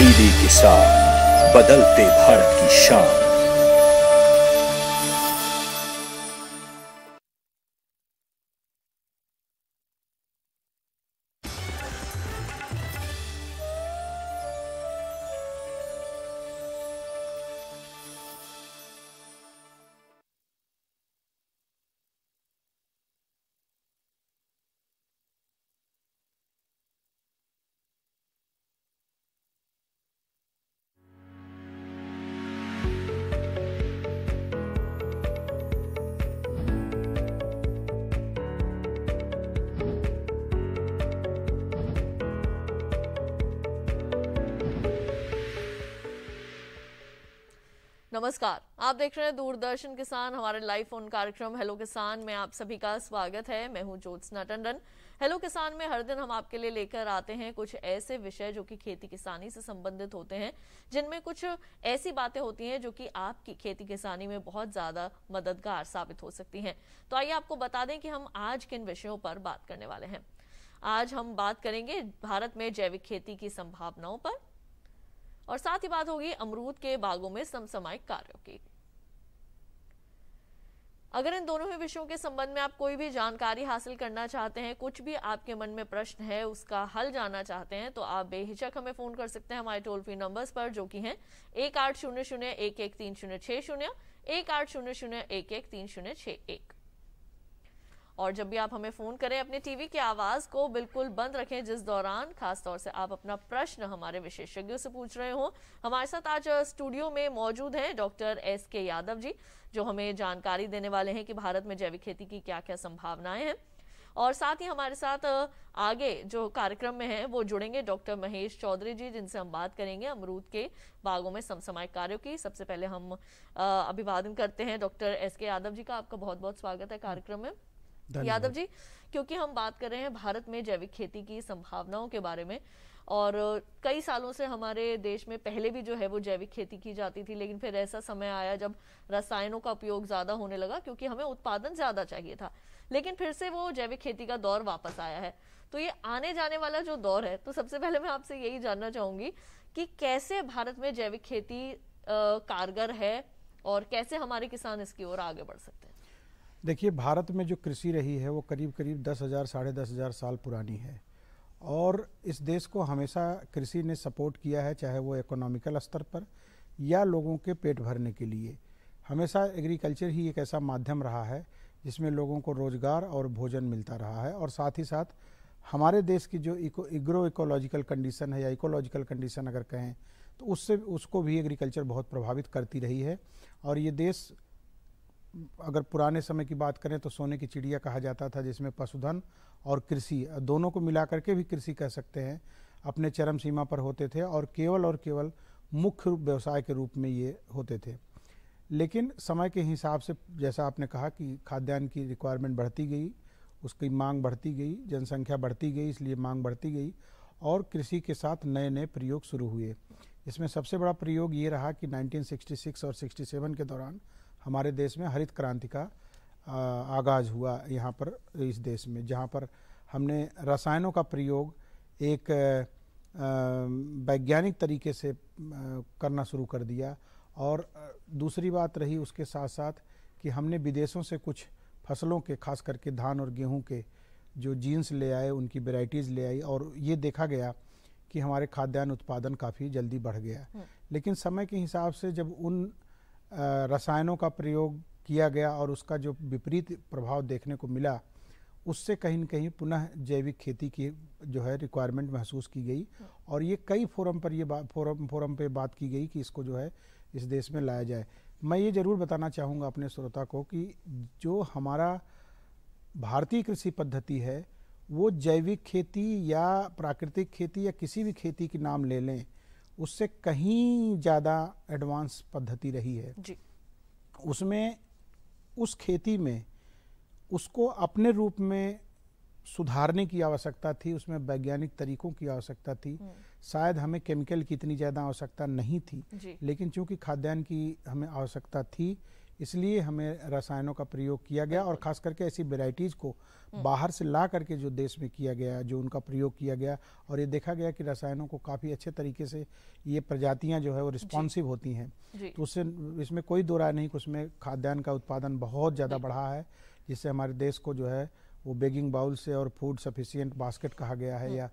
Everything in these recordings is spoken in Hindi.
डीडी किसान, बदलते भारत की शान। नमस्कार, आप देख रहे हैं दूरदर्शन किसान। हमारे लाइव फोन कार्यक्रम हेलो किसान में आप सभी का स्वागत है। मैं हूं ज्योत्सना टंडन। हेलो किसान में हर दिन हम आपके लिए लेकर आते हैं कुछ ऐसे विषय जो कि खेती किसानी से संबंधित होते हैं, जिनमें कुछ ऐसी बातें होती हैं जो कि आपकी खेती किसानी में बहुत ज्यादा मददगार साबित हो सकती हैं। तो आइए आपको बता दें कि हम आज किन विषयों पर बात करने वाले हैं। आज हम बात करेंगे भारत में जैविक खेती की संभावनाओं पर, और साथ ही बात होगी अमरूद के बागों में समसामयिक कार्यों की। अगर इन दोनों ही विषयों के संबंध में आप कोई भी जानकारी हासिल करना चाहते हैं, कुछ भी आपके मन में प्रश्न है, उसका हल जानना चाहते हैं, तो आप बेहिचक हमें फोन कर सकते हैं हमारे टोल फ्री नंबर्स पर, जो कि हैं 1800-113060, 1800-113061। और जब भी आप हमें फोन करें, अपने टीवी की आवाज को बिल्कुल बंद रखें, जिस दौरान खासतौर से आप अपना प्रश्न हमारे विशेषज्ञों से पूछ रहे हो। हमारे साथ आज स्टूडियो में मौजूद हैं डॉक्टर SK यादव जी, जो हमें जानकारी देने वाले हैं कि भारत में जैविक खेती की क्या क्या संभावनाएं हैं। और साथ ही हमारे साथ आगे जो कार्यक्रम में है वो जुड़ेंगे डॉक्टर महेश चौधरी जी, जिनसे हम बात करेंगे अमरूद के बागों में समसामयिक कार्यों की। सबसे पहले हम अभिवादन करते हैं डॉक्टर SK यादव जी का। आपका बहुत बहुत स्वागत है कार्यक्रम में। यादव जी, क्योंकि हम बात कर रहे हैं भारत में जैविक खेती की संभावनाओं के बारे में, और कई सालों से हमारे देश में पहले भी जो है वो जैविक खेती की जाती थी, लेकिन फिर ऐसा समय आया जब रसायनों का उपयोग ज्यादा होने लगा, क्योंकि हमें उत्पादन ज्यादा चाहिए था। लेकिन फिर से वो जैविक खेती का दौर वापस आया है। तो ये आने जाने वाला जो दौर है, तो सबसे पहले मैं आपसे यही जानना चाहूंगी कि कैसे भारत में जैविक खेती कारगर है और कैसे हमारे किसान इसकी ओर आगे बढ़ सकते हैं। देखिए, भारत में जो कृषि रही है वो करीब करीब 10,000 साढ़े 10,000 साल पुरानी है, और इस देश को हमेशा कृषि ने सपोर्ट किया है, चाहे वो इकोनॉमिकल स्तर पर या लोगों के पेट भरने के लिए। हमेशा एग्रीकल्चर ही एक ऐसा माध्यम रहा है जिसमें लोगों को रोजगार और भोजन मिलता रहा है। और साथ ही साथ हमारे देश की जो एग्रो इकोलॉजिकल कंडीशन है या इकोलॉजिकल कंडीशन अगर कहें, तो उसको भी एग्रीकल्चर बहुत प्रभावित करती रही है। और ये देश, अगर पुराने समय की बात करें तो सोने की चिड़िया कहा जाता था, जिसमें पशुधन और कृषि दोनों को मिला करके भी कृषि कह सकते हैं, अपने चरम सीमा पर होते थे और केवल मुख्य व्यवसाय के रूप में ये होते थे। लेकिन समय के हिसाब से, जैसा आपने कहा कि खाद्यान्न की रिक्वायरमेंट बढ़ती गई, उसकी मांग बढ़ती गई, जनसंख्या बढ़ती गई, इसलिए मांग बढ़ती गई और कृषि के साथ नए नए प्रयोग शुरू हुए। इसमें सबसे बड़ा प्रयोग ये रहा कि 1966 और 67 के दौरान हमारे देश में हरित क्रांति का आगाज़ हुआ यहाँ पर, इस देश में, जहाँ पर हमने रसायनों का प्रयोग एक वैज्ञानिक तरीके से करना शुरू कर दिया। और दूसरी बात रही उसके साथ साथ कि हमने विदेशों से कुछ फसलों के, खास करके धान और गेहूं के जो जीन्स ले आए, उनकी वेराइटीज़ ले आई, और ये देखा गया कि हमारे खाद्यान्न उत्पादन काफ़ी जल्दी बढ़ गया। लेकिन समय के हिसाब से जब उन रसायनों का प्रयोग किया गया और उसका जो विपरीत प्रभाव देखने को मिला, उससे कहीं न कहीं पुनः जैविक खेती की जो है रिक्वायरमेंट महसूस की गई। और ये कई फोरम पर फोरम पे बात की गई कि इसको जो है इस देश में लाया जाए। मैं ये ज़रूर बताना चाहूँगा अपने श्रोता को कि जो हमारा भारतीय कृषि पद्धति है, वो जैविक खेती या प्राकृतिक खेती या किसी भी खेती के नाम ले लें, उससे कहीं ज़्यादा एडवांस पद्धति रही है जी। उसमें, उस खेती में उसको अपने रूप में सुधारने की आवश्यकता थी, उसमें वैज्ञानिक तरीकों की आवश्यकता थी। शायद हमें केमिकल की इतनी ज़्यादा आवश्यकता नहीं थी, लेकिन चूंकि खाद्यान्न की हमें आवश्यकता थी, इसलिए हमें रसायनों का प्रयोग किया गया और ख़ास करके ऐसी वेराइटीज़ को बाहर से ला करके जो देश में किया गया, जो उनका प्रयोग किया गया, और ये देखा गया कि रसायनों को काफ़ी अच्छे तरीके से ये प्रजातियां जो है वो रिस्पॉन्सिव होती हैं। तो उससे इसमें कोई दो राय नहीं कि उसमें खाद्यान्न का उत्पादन बहुत ज़्यादा बढ़ा है, जिससे हमारे देश को जो है वो बेगिंग बाउल से और फूड सफिशिएंट बास्केट कहा गया है या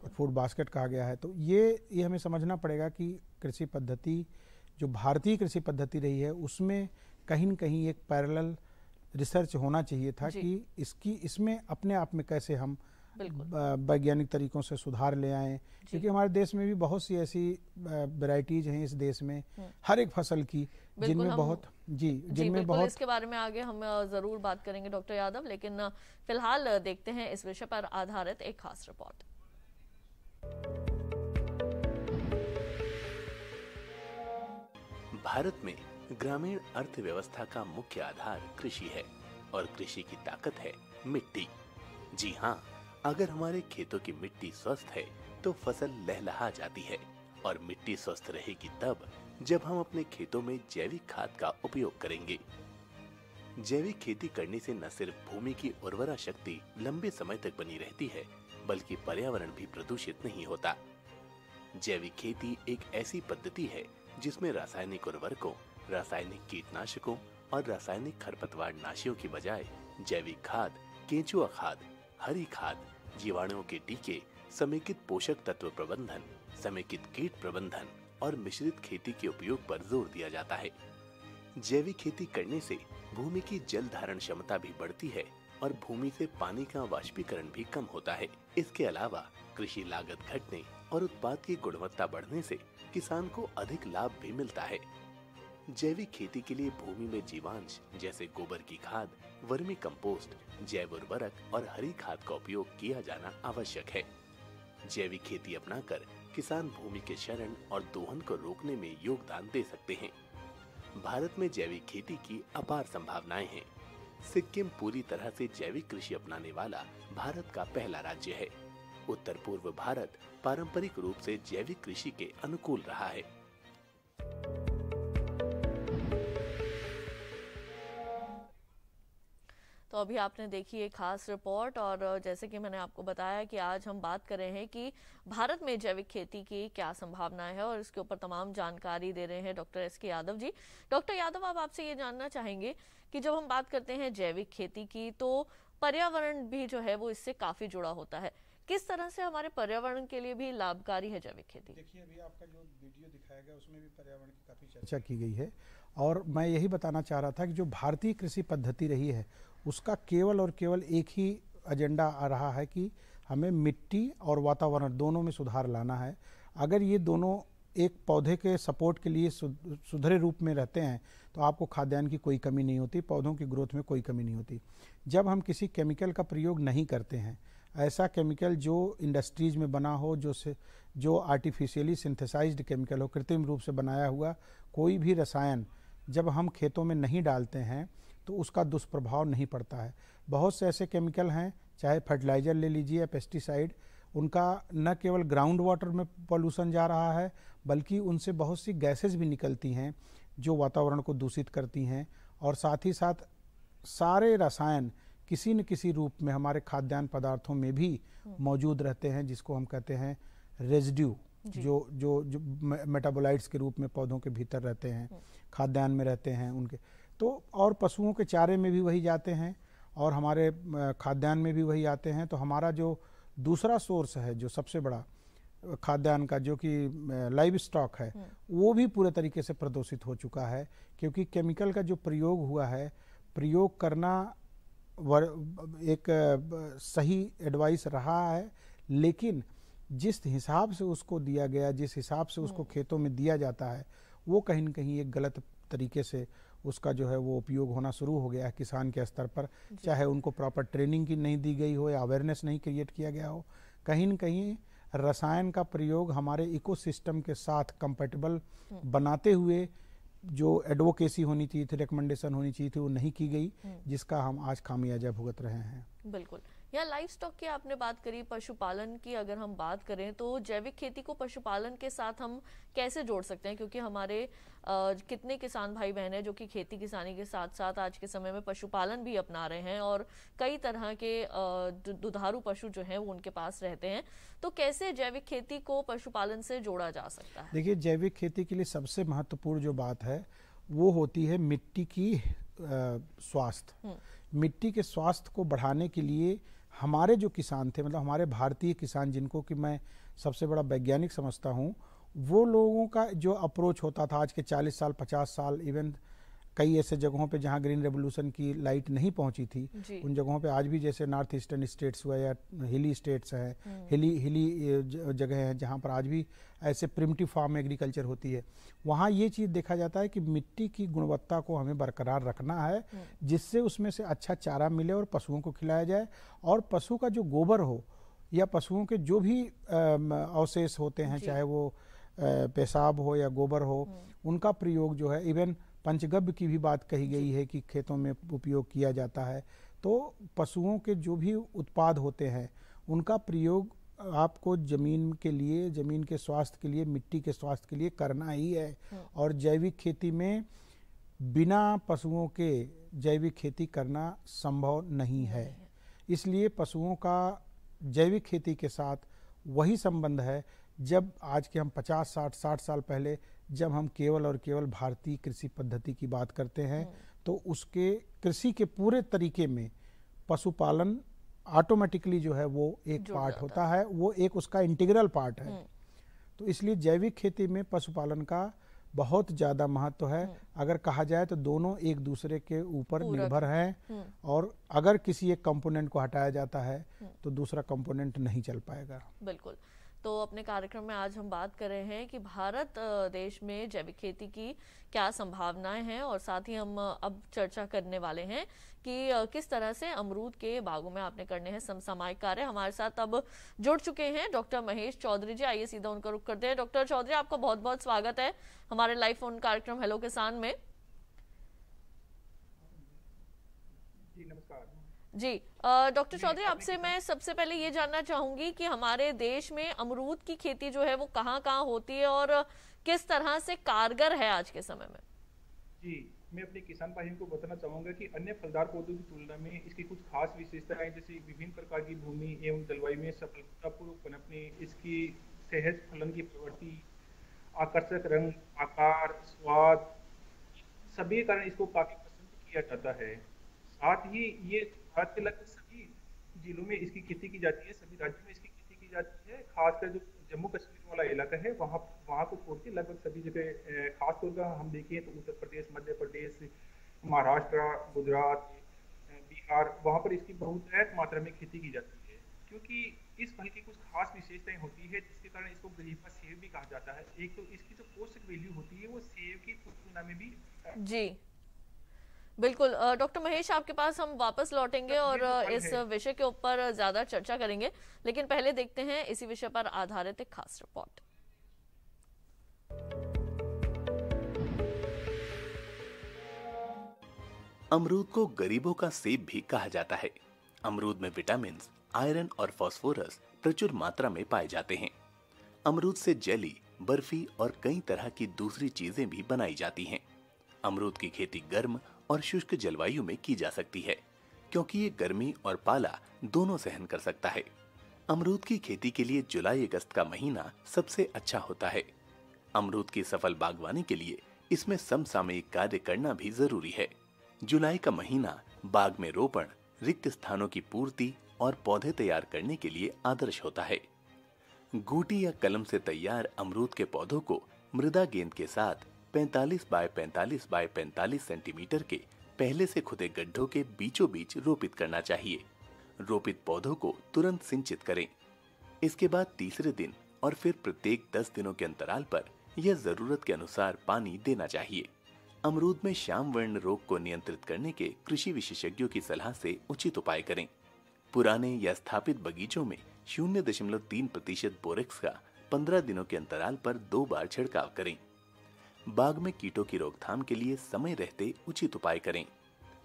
फूड बास्केट कहा गया है। तो ये हमें समझना पड़ेगा कि कृषि पद्धति जो भारतीय कृषि पद्धति रही है उसमें कहीं न कहीं एक पैरेलल रिसर्च होना चाहिए था कि इसमें अपने आप में कैसे हम वैज्ञानिक तरीकों से सुधार ले आएं, क्योंकि हमारे देश में भी बहुत सी ऐसी वैरायटीज हैं इस देश में हर एक फसल की जिनमें बहुत इसके बारे में आगे हम जरूर बात करेंगे डॉक्टर यादव, लेकिन फिलहाल देखते हैं इस विषय पर आधारित एक खास रिपोर्ट। भारत में ग्रामीण अर्थव्यवस्था का मुख्य आधार कृषि है और कृषि की ताकत है मिट्टी। जी हाँ, अगर हमारे खेतों की मिट्टी स्वस्थ है तो फसल लहलहा जाती है, और मिट्टी स्वस्थ रहेगी तब जब हम अपने खेतों में जैविक खाद का उपयोग करेंगे। जैविक खेती करने से न सिर्फ भूमि की उर्वरा शक्ति लंबे समय तक बनी रहती है, बल्कि पर्यावरण भी प्रदूषित नहीं होता। जैविक खेती एक ऐसी पद्धति है जिसमें रासायनिक उर्वरकों, रासायनिक कीटनाशकों और रासायनिक खरपतवार नाशियों की बजाय जैविक खाद, केंचुआ खाद, हरी खाद, जीवाणुओं के टीके, समेकित पोषक तत्व प्रबंधन, समेकित कीट प्रबंधन और मिश्रित खेती के उपयोग पर जोर दिया जाता है। जैविक खेती करने से भूमि की जल धारण क्षमता भी बढ़ती है और भूमि से पानी का वाष्पीकरण भी कम होता है। इसके अलावा कृषि लागत घटने और उत्पाद की गुणवत्ता बढ़ने से किसान को अधिक लाभ भी मिलता है। जैविक खेती के लिए भूमि में जीवांश जैसे गोबर की खाद, वर्मी कंपोस्ट, जैव उर्वरक और हरी खाद का उपयोग किया जाना आवश्यक है। जैविक खेती अपनाकर किसान भूमि के क्षरण और दोहन को रोकने में योगदान दे सकते हैं। भारत में जैविक खेती की अपार संभावनाएं हैं। सिक्किम पूरी तरह से जैविक कृषि अपनाने वाला भारत का पहला राज्य है। उत्तर पूर्व भारत पारंपरिक रूप से जैविक कृषि के अनुकूल रहा है। तो अभी आपने देखी एक खास रिपोर्ट, और जैसे कि मैंने आपको बताया कि आज हम बात कर रहे हैं कि भारत में जैविक खेती की क्या संभावनाएं है, और इसके ऊपर तमाम जानकारी दे रहे हैं doctor S K. Yadav ji. Doctor Yadav, अब आपसे ये जानना चाहेंगे कि जब हम बात करते हैं जैविक खेती की तो पर्यावरण भी जो है वो इससे काफी जुड़ा होता है। किस तरह से हमारे पर्यावरण के लिए भी लाभकारी है जैविक खेती? देखिए, अभी आपका जो वीडियो दिखाया गया उसमें भी पर्यावरण की काफ़ी चर्चा की गई है, और मैं यही बताना चाह रहा था कि जो भारतीय कृषि पद्धति रही है उसका केवल और केवल एक ही एजेंडा आ रहा है कि हमें मिट्टी और वातावरण दोनों में सुधार लाना है। अगर ये दोनों एक पौधे के सपोर्ट के लिए सुधरे रूप में रहते हैं तो आपको खाद्यान्न की कोई कमी नहीं होती, पौधों की ग्रोथ में कोई कमी नहीं होती। जब हम किसी केमिकल का प्रयोग नहीं करते हैं, ऐसा केमिकल जो इंडस्ट्रीज में बना हो, जो आर्टिफिशियली सिंथेसाइज्ड केमिकल हो, कृत्रिम रूप से बनाया हुआ कोई भी रसायन जब हम खेतों में नहीं डालते हैं तो उसका दुष्प्रभाव नहीं पड़ता है। बहुत से ऐसे केमिकल हैं, चाहे फर्टिलाइज़र ले लीजिए या पेस्टिसाइड, उनका न केवल ग्राउंड वाटर में पॉल्यूशन जा रहा है बल्कि उनसे बहुत सी गैसेस भी निकलती हैं जो वातावरण को दूषित करती हैं, और साथ ही साथ सारे रसायन किसी न किसी रूप में हमारे खाद्यान्न पदार्थों में भी मौजूद रहते हैं, जिसको हम कहते हैं रेजिड्यू, जो मेटाबोलाइट्स के रूप में पौधों के भीतर रहते हैं, खाद्यान्न में रहते हैं उनके। तो और पशुओं के चारे में भी वही जाते हैं और हमारे खाद्यान्न में भी वही आते हैं। तो हमारा जो दूसरा सोर्स है, जो सबसे बड़ा खाद्यान्न का, जो कि लाइव स्टॉक है, वो भी पूरे तरीके से प्रदूषित हो चुका है, क्योंकि केमिकल का जो प्रयोग हुआ है, प्रयोग करना एक सही एडवाइस रहा है, लेकिन जिस हिसाब से उसको दिया गया, जिस हिसाब से उसको खेतों में दिया जाता है, वो कहीं न कहीं एक गलत तरीके से उसका जो है वो उपयोग होना शुरू हो गया है किसान के स्तर पर। चाहे उनको प्रॉपर ट्रेनिंग की नहीं दी गई हो या अवेयरनेस नहीं क्रिएट किया गया हो, कहीं न कहीं रसायन का प्रयोग हमारे इकोसिस्टम के साथ कंपैटिबल बनाते हुए जो एडवोकेसी होनी चाहिए थी, रिकमेंडेशन होनी चाहिए थी, वो नहीं की गई, जिसका हम आज खामियाजा भुगत रहे हैं। बिल्कुल, या लाइफ स्टॉक की आपने बात करी, पशुपालन की अगर हम बात करें तो जैविक खेती को पशुपालन के साथ हम कैसे जोड़ सकते हैं, क्योंकि हमारे कितने किसान भाई बहन हैं जो कि खेती किसानी के साथ साथ आज के समय में पशुपालन भी अपना रहे हैं और कई तरह के दुधारू पशु जो हैं वो उनके पास रहते हैं, तो कैसे जैविक खेती को पशुपालन से जोड़ा जा सकता है? देखिए, जैविक खेती के लिए सबसे महत्वपूर्ण जो बात है वो होती है मिट्टी की स्वास्थ्य। मिट्टी के स्वास्थ्य को बढ़ाने के लिए हमारे जो किसान थे, मतलब हमारे भारतीय किसान, जिनको कि मैं सबसे बड़ा वैज्ञानिक समझता हूँ, वो लोगों का जो अप्रोच होता था आज के 40 साल 50 साल, इवन कई ऐसे जगहों पे जहाँ ग्रीन रेवोल्यूशन की लाइट नहीं पहुंची थी, उन जगहों पे आज भी जैसे नॉर्थ ईस्टर्न स्टेट्स हुआ या हिली स्टेट्स हैं, हिली जगह हैं जहाँ पर आज भी ऐसे प्रिमिटिव फार्म एग्रीकल्चर होती है, वहाँ ये चीज़ देखा जाता है कि मिट्टी की गुणवत्ता को हमें बरकरार रखना है, जिससे उसमें से अच्छा चारा मिले और पशुओं को खिलाया जाए, और पशु का जो गोबर हो या पशुओं के जो भी अवशेष होते हैं, चाहे वो पेशाब हो या गोबर हो, उनका प्रयोग जो है, इवन पंचगव्य की भी बात कही गई है कि खेतों में उपयोग किया जाता है। तो पशुओं के जो भी उत्पाद होते हैं उनका प्रयोग आपको जमीन के लिए, जमीन के स्वास्थ्य के लिए, मिट्टी के स्वास्थ्य के लिए करना ही है। और जैविक खेती में बिना पशुओं के जैविक खेती करना संभव नहीं है। इसलिए पशुओं का जैविक खेती के साथ वही संबंध है जब आज के हम 50 60 साल पहले जब हम केवल और केवल भारतीय कृषि पद्धति की बात करते हैं, तो उसके कृषि के पूरे तरीके में पशुपालन ऑटोमेटिकली जो है वो एक पार्ट होता है, वो एक उसका इंटीग्रल पार्ट है। तो इसलिए जैविक खेती में पशुपालन का बहुत ज़्यादा महत्व है। अगर कहा जाए तो दोनों एक दूसरे के ऊपर निर्भर हैं, और अगर किसी एक कंपोनेंट को हटाया जाता है तो दूसरा कंपोनेंट नहीं चल पाएगा। बिल्कुल। तो अपने कार्यक्रम में आज हम बात कर रहे हैं कि भारत देश में जैविक खेती की क्या संभावनाएं हैं, और साथ ही हम अब चर्चा करने वाले हैं कि किस तरह से अमरूद के बागों में आपने करने हैं समसामयिक कार्य। हमारे साथ अब जुड़ चुके हैं डॉक्टर महेश चौधरी जी। आइए सीधा उनका रुख करते हैं। डॉक्टर चौधरी, आपका बहुत बहुत स्वागत है हमारे लाइव फोन कार्यक्रम हेलो किसान में। जी नमस्कार जी। डॉक्टर चौधरी, आपसे मैं सबसे पहले ये जानना चाहूंगी कि हमारे देश में अमरूद की खेती जो है वो कहाँ होती है और किस तरह से कारगर है आज के समय में? जी, मैं अपने किसान भाइयों को बताना चाहूंगा कि अन्य फलदार पौधों की तुलना में इसकी कुछ खास विशेषताएं, जैसे विभिन्न प्रकार की भूमि एवं जलवायु में सफलतापूर्वक पनपने, इसकी सहज फलन की प्रवृत्ति, आकर्षक रंग, आकार, स्वाद, सभी कारण इसको काफी पसंद किया जाता है। साथ ही ये भारत के लगभग सभी जिलों में इसकी खेती की जाती है, सभी राज्यों में इसकी खेती की जाती है। खासकर जो जम्मू कश्मीर वाला इलाका है वहाँ को छोड़ के लगभग सभी जगह, खासतौर पर हम देखें तो उत्तर प्रदेश, मध्य प्रदेश, महाराष्ट्र, गुजरात, बिहार, वहाँ पर इसकी बहुत मात्रा में खेती की जाती है। क्योंकि इस फल की कुछ खास विशेषताएं होती है जिसके कारण इसको गरीब का सेब भी कहा जाता है। एक तो इसकी जो पोषक वैल्यू होती है वो सेब की तुलना में भी जी बिल्कुल। डॉक्टर महेश, आपके पास हम वापस लौटेंगे और इस विषय के ऊपर ज्यादा चर्चा करेंगे, लेकिन पहले देखते हैं इसी विषय पर आधारित एक खास रिपोर्ट। अमरूद को गरीबों का सेब भी कहा जाता है। अमरूद में विटामिन, आयरन और फास्फोरस प्रचुर मात्रा में पाए जाते हैं। अमरूद से जेली, बर्फी और कई तरह की दूसरी चीजें भी बनाई जाती हैं। अमरूद की खेती गर्म और शुष्क जलवायु में की जा सकती है, क्योंकि ये गर्मी और पाला दोनों सहन कर सकता है। अमरूद की खेती के लिए जुलाई अगस्त का महीना सबसे अच्छा होता है। अमरूद की सफल बागवानी के लिए इसमें समसामयिक कार्य करना भी जरूरी है। जुलाई का महीना बाग में रोपण, रिक्त स्थानों की पूर्ति और पौधे तैयार करने के लिए आदर्श होता है। गूटी या कलम से तैयार अमरूद के पौधों को मृदा गेंद के साथ 45 बाय 45 बाय 45 सेंटीमीटर के पहले से खुदे गड्ढों के बीचों बीच रोपित करना चाहिए। रोपित पौधों को तुरंत सिंचित करें। इसके बाद तीसरे दिन और फिर प्रत्येक 10 दिनों के अंतराल पर यह जरूरत के अनुसार पानी देना चाहिए। अमरूद में श्याम वर्ण रोग को नियंत्रित करने के कृषि विशेषज्ञों की सलाह से उचित उपाय करें। पुराने या स्थापित बगीचों में 0.3% बोरेक्स का 15 दिनों के अंतराल पर 2 बार छिड़काव करें। बाग में कीटों की रोकथाम के लिए समय रहते उचित उपाय करें।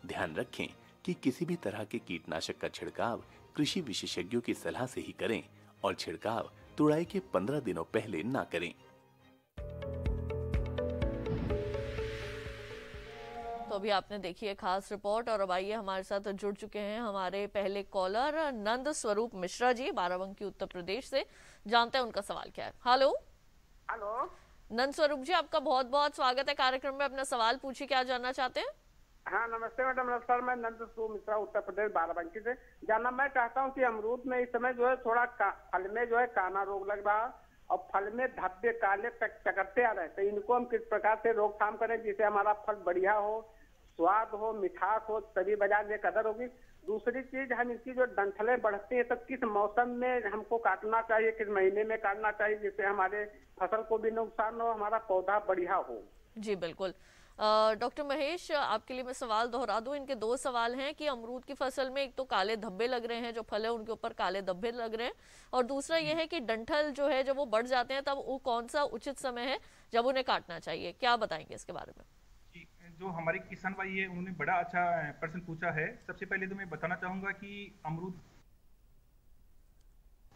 ध्यान रखें कि किसी भी तरह के कीटनाशक का छिड़काव कृषि विशेषज्ञों की सलाह से ही करें और छिड़काव तुड़ाई के 15 दिनों पहले ना करें। तो अभी आपने देखी है खास रिपोर्ट और अब आइए हमारे साथ जुड़ चुके हैं हमारे पहले कॉलर नंद स्वरूप मिश्रा जी बाराबंकी उत्तर प्रदेश से। जानते हैं उनका सवाल क्या है। हेलो हेलो नंद स्वरूप जी, आपका बहुत बहुत स्वागत है कार्यक्रम में। अपना सवाल पूछिए, क्या जानना चाहते हैं? हाँ नमस्ते मैडम। नमस्कार, मैं नंद स्वरूप मिश्रा उत्तर प्रदेश बाराबंकी से। जानना मैं चाहता हूँ कि अमरूद में इस समय जो है थोड़ा फल में जो है काना रोग लग रहा और फल में धब्बे काले चकरते आ रहे हैं, तो इनको हम किस प्रकार से रोकथाम करें जिससे हमारा फल बढ़िया हो, स्वाद हो, मिठास हो, तभी बाजार में कदर होगी। दूसरी चीज, हम इसकी जो डंठलें बढ़ती है तो किस मौसम में हमको काटना चाहिए, किस महीने में काटना चाहिए जिससे हमारे फसल को भी नुकसान हो, हमारा पौधा बढ़िया हो। जी बिल्कुल। डॉक्टर महेश, आपके लिए मैं सवाल दोहरा दूं। इनके दो सवाल हैं कि अमरूद की फसल में एक तो काले धब्बे लग रहे हैं, जो फल है उनके ऊपर काले धब्बे लग रहे हैं, और दूसरा यह है कि डंठल जो है जब वो बढ़ जाते हैं तब वो कौन सा उचित समय है जब उन्हें काटना चाहिए, क्या बताएंगे इसके बारे में? जो हमारे किसान भाई है उन्होंने बड़ा अच्छा प्रश्न पूछा है। सबसे पहले तो मैं बताना चाहूंगा कि अमरूद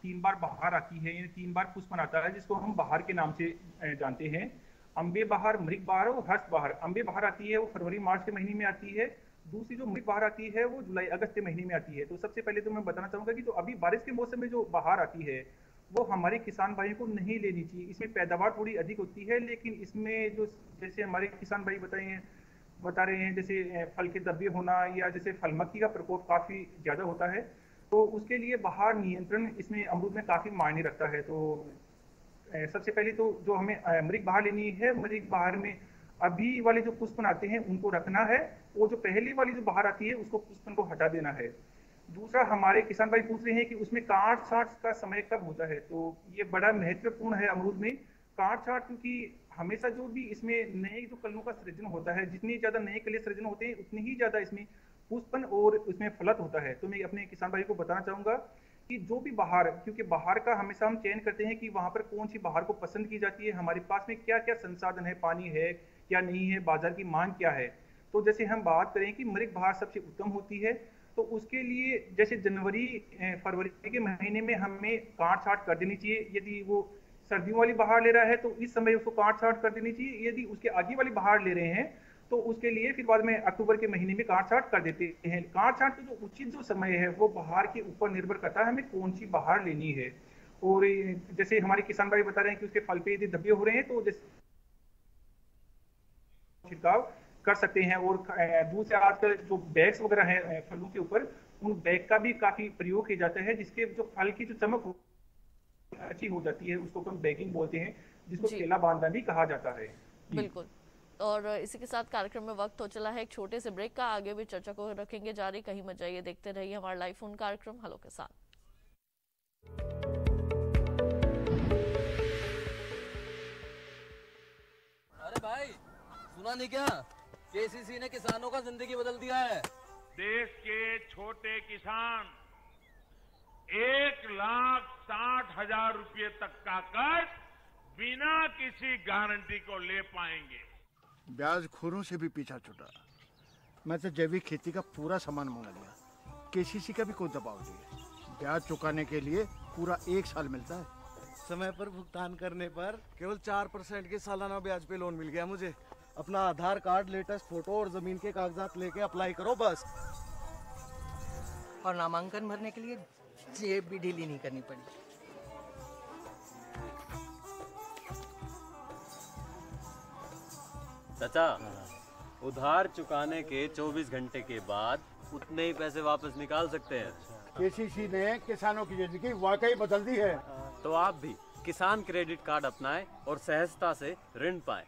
3 बार बहार आती है, यानी 3 बार पुष्पन आता है, जिसको हम बहार के नाम से जानते हैं। अम्बे बहार, मृग बहार और हर्ष बहार। अम्बे बहार आती है वो फरवरी मार्च के महीने में आती है। दूसरी जो मृग बहार आती है वो जुलाई अगस्त के महीने में आती है। तो सबसे पहले तो मैं बताना चाहूंगा कि जो अभी बारिश के मौसम में जो बहार आती है वो हमारे किसान भाइयों को नहीं लेनी चाहिए। इसमें पैदावार थोड़ी अधिक होती है, लेकिन इसमें जो जैसे हमारे किसान भाई बता रहे हैं जैसे फल के धब्बे होना या जैसे फल मक्खी का प्रकोप काफी ज्यादा होता है, तो उसके लिए बहार नियंत्रण इसमें अमरूद में काफी मायने रखता है। तो सबसे पहले तो जो हमें मृग बहार लेनी है, मृग बहार में अभी वाले जो पुष्पन आते हैं उनको रखना है, वो जो पहली वाली जो बहार आती है उसको पुष्पन को हटा देना है। दूसरा, हमारे किसान भाई पूछ रहे हैं कि उसमें काट छांट का समय कब होता है, तो ये बड़ा महत्वपूर्ण है अमरूद में काट छांट, क्योंकि हमेशा जो भी इसमें नए जो कलियों का सृजन होता है, जितनी ज्यादा नए कली सृजन होते हैं उतनी ही ज्यादा इसमें पुष्पन और उसमें फलत होता है। तो मैं अपने किसान भाई को बताना चाहूंगा कि जो भी बहार, क्योंकि बहार का हमेशा हम चयन करते हैं कि वहां पर कौन सी बहार को पसंद की जाती है, हमारे पास में क्या क्या संसाधन है, पानी है क्या नहीं है, बाजार की मांग क्या है। तो जैसे हम बात करें कि मृग बहार सबसे उत्तम होती है, तो उसके लिए जैसे जनवरी फरवरी के महीने में हमें काट छांट कर देनी चाहिए। यदि वो सर्दियों वाली बहार ले रहा है तो इस समय उसको काट छांट कर देनी चाहिए। यदि उसके आगे वाली बहार ले रहे हैं तो उसके लिए फिर बाद में अक्टूबर के महीने में काट छांट कर देते हैं। काट छांट का जो उचित जो समय है वो बहार के ऊपर निर्भर करता है हमें कौन सी बहार लेनी है। और जैसे हमारे किसान भाई बता रहे हैं कि उसके फल पे यदि धब्बे हो रहे हैं तो जैसे छिड़काव कर सकते हैं। और दूसरे आजकल जो बैग्स वगैरह है फलों के ऊपर, उन बैग का भी काफी प्रयोग किया जाता है, जिसके जो फल की जो चमक अच्छी हो जाती है, उसको हम बैगिंग बोलते हैं, जिसको केला बांधना भी कहा जाता है। बिल्कुल। और इसी के साथ कार्यक्रम में वक्त हो चला है एक छोटे से ब्रेक का। आगे भी चर्चा को रखेंगे जारी, कहीं मत जाइए, देखते रहिए हमारा लाइव फोन कार्यक्रम हेलो के साथ। अरे भाई सुना नहीं क्या, केसीसी ने किसानों का जिंदगी बदल दिया है। देश के छोटे किसान 1,60,000 रुपये तक का कर्ज बिना किसी गारंटी को ले पाएंगे। ब्याज खोरों से भी पीछा छुटा। मैं तो जैविक खेती का पूरा सामान मंगा लिया, केसीसी का भी कोई दबाव नहीं। ब्याज चुकाने के लिए पूरा 1 साल मिलता है। समय पर भुगतान करने पर केवल 4% के सालाना ब्याज पे लोन मिल गया मुझे। अपना आधार कार्ड, लेटेस्ट फोटो और जमीन के कागजात लेके अप्लाई करो बस। और नामांकन भरने के लिए जेब भी ढीली नहीं करनी पड़ी। चाचा, उधार चुकाने के 24 घंटे के बाद उतने ही पैसे वापस निकाल सकते हैं। केसीसी ने किसानों की जिंदगी वाकई बदल दी है। तो आप भी किसान क्रेडिट कार्ड अपनाएं और सहजता से ऋण पाएं।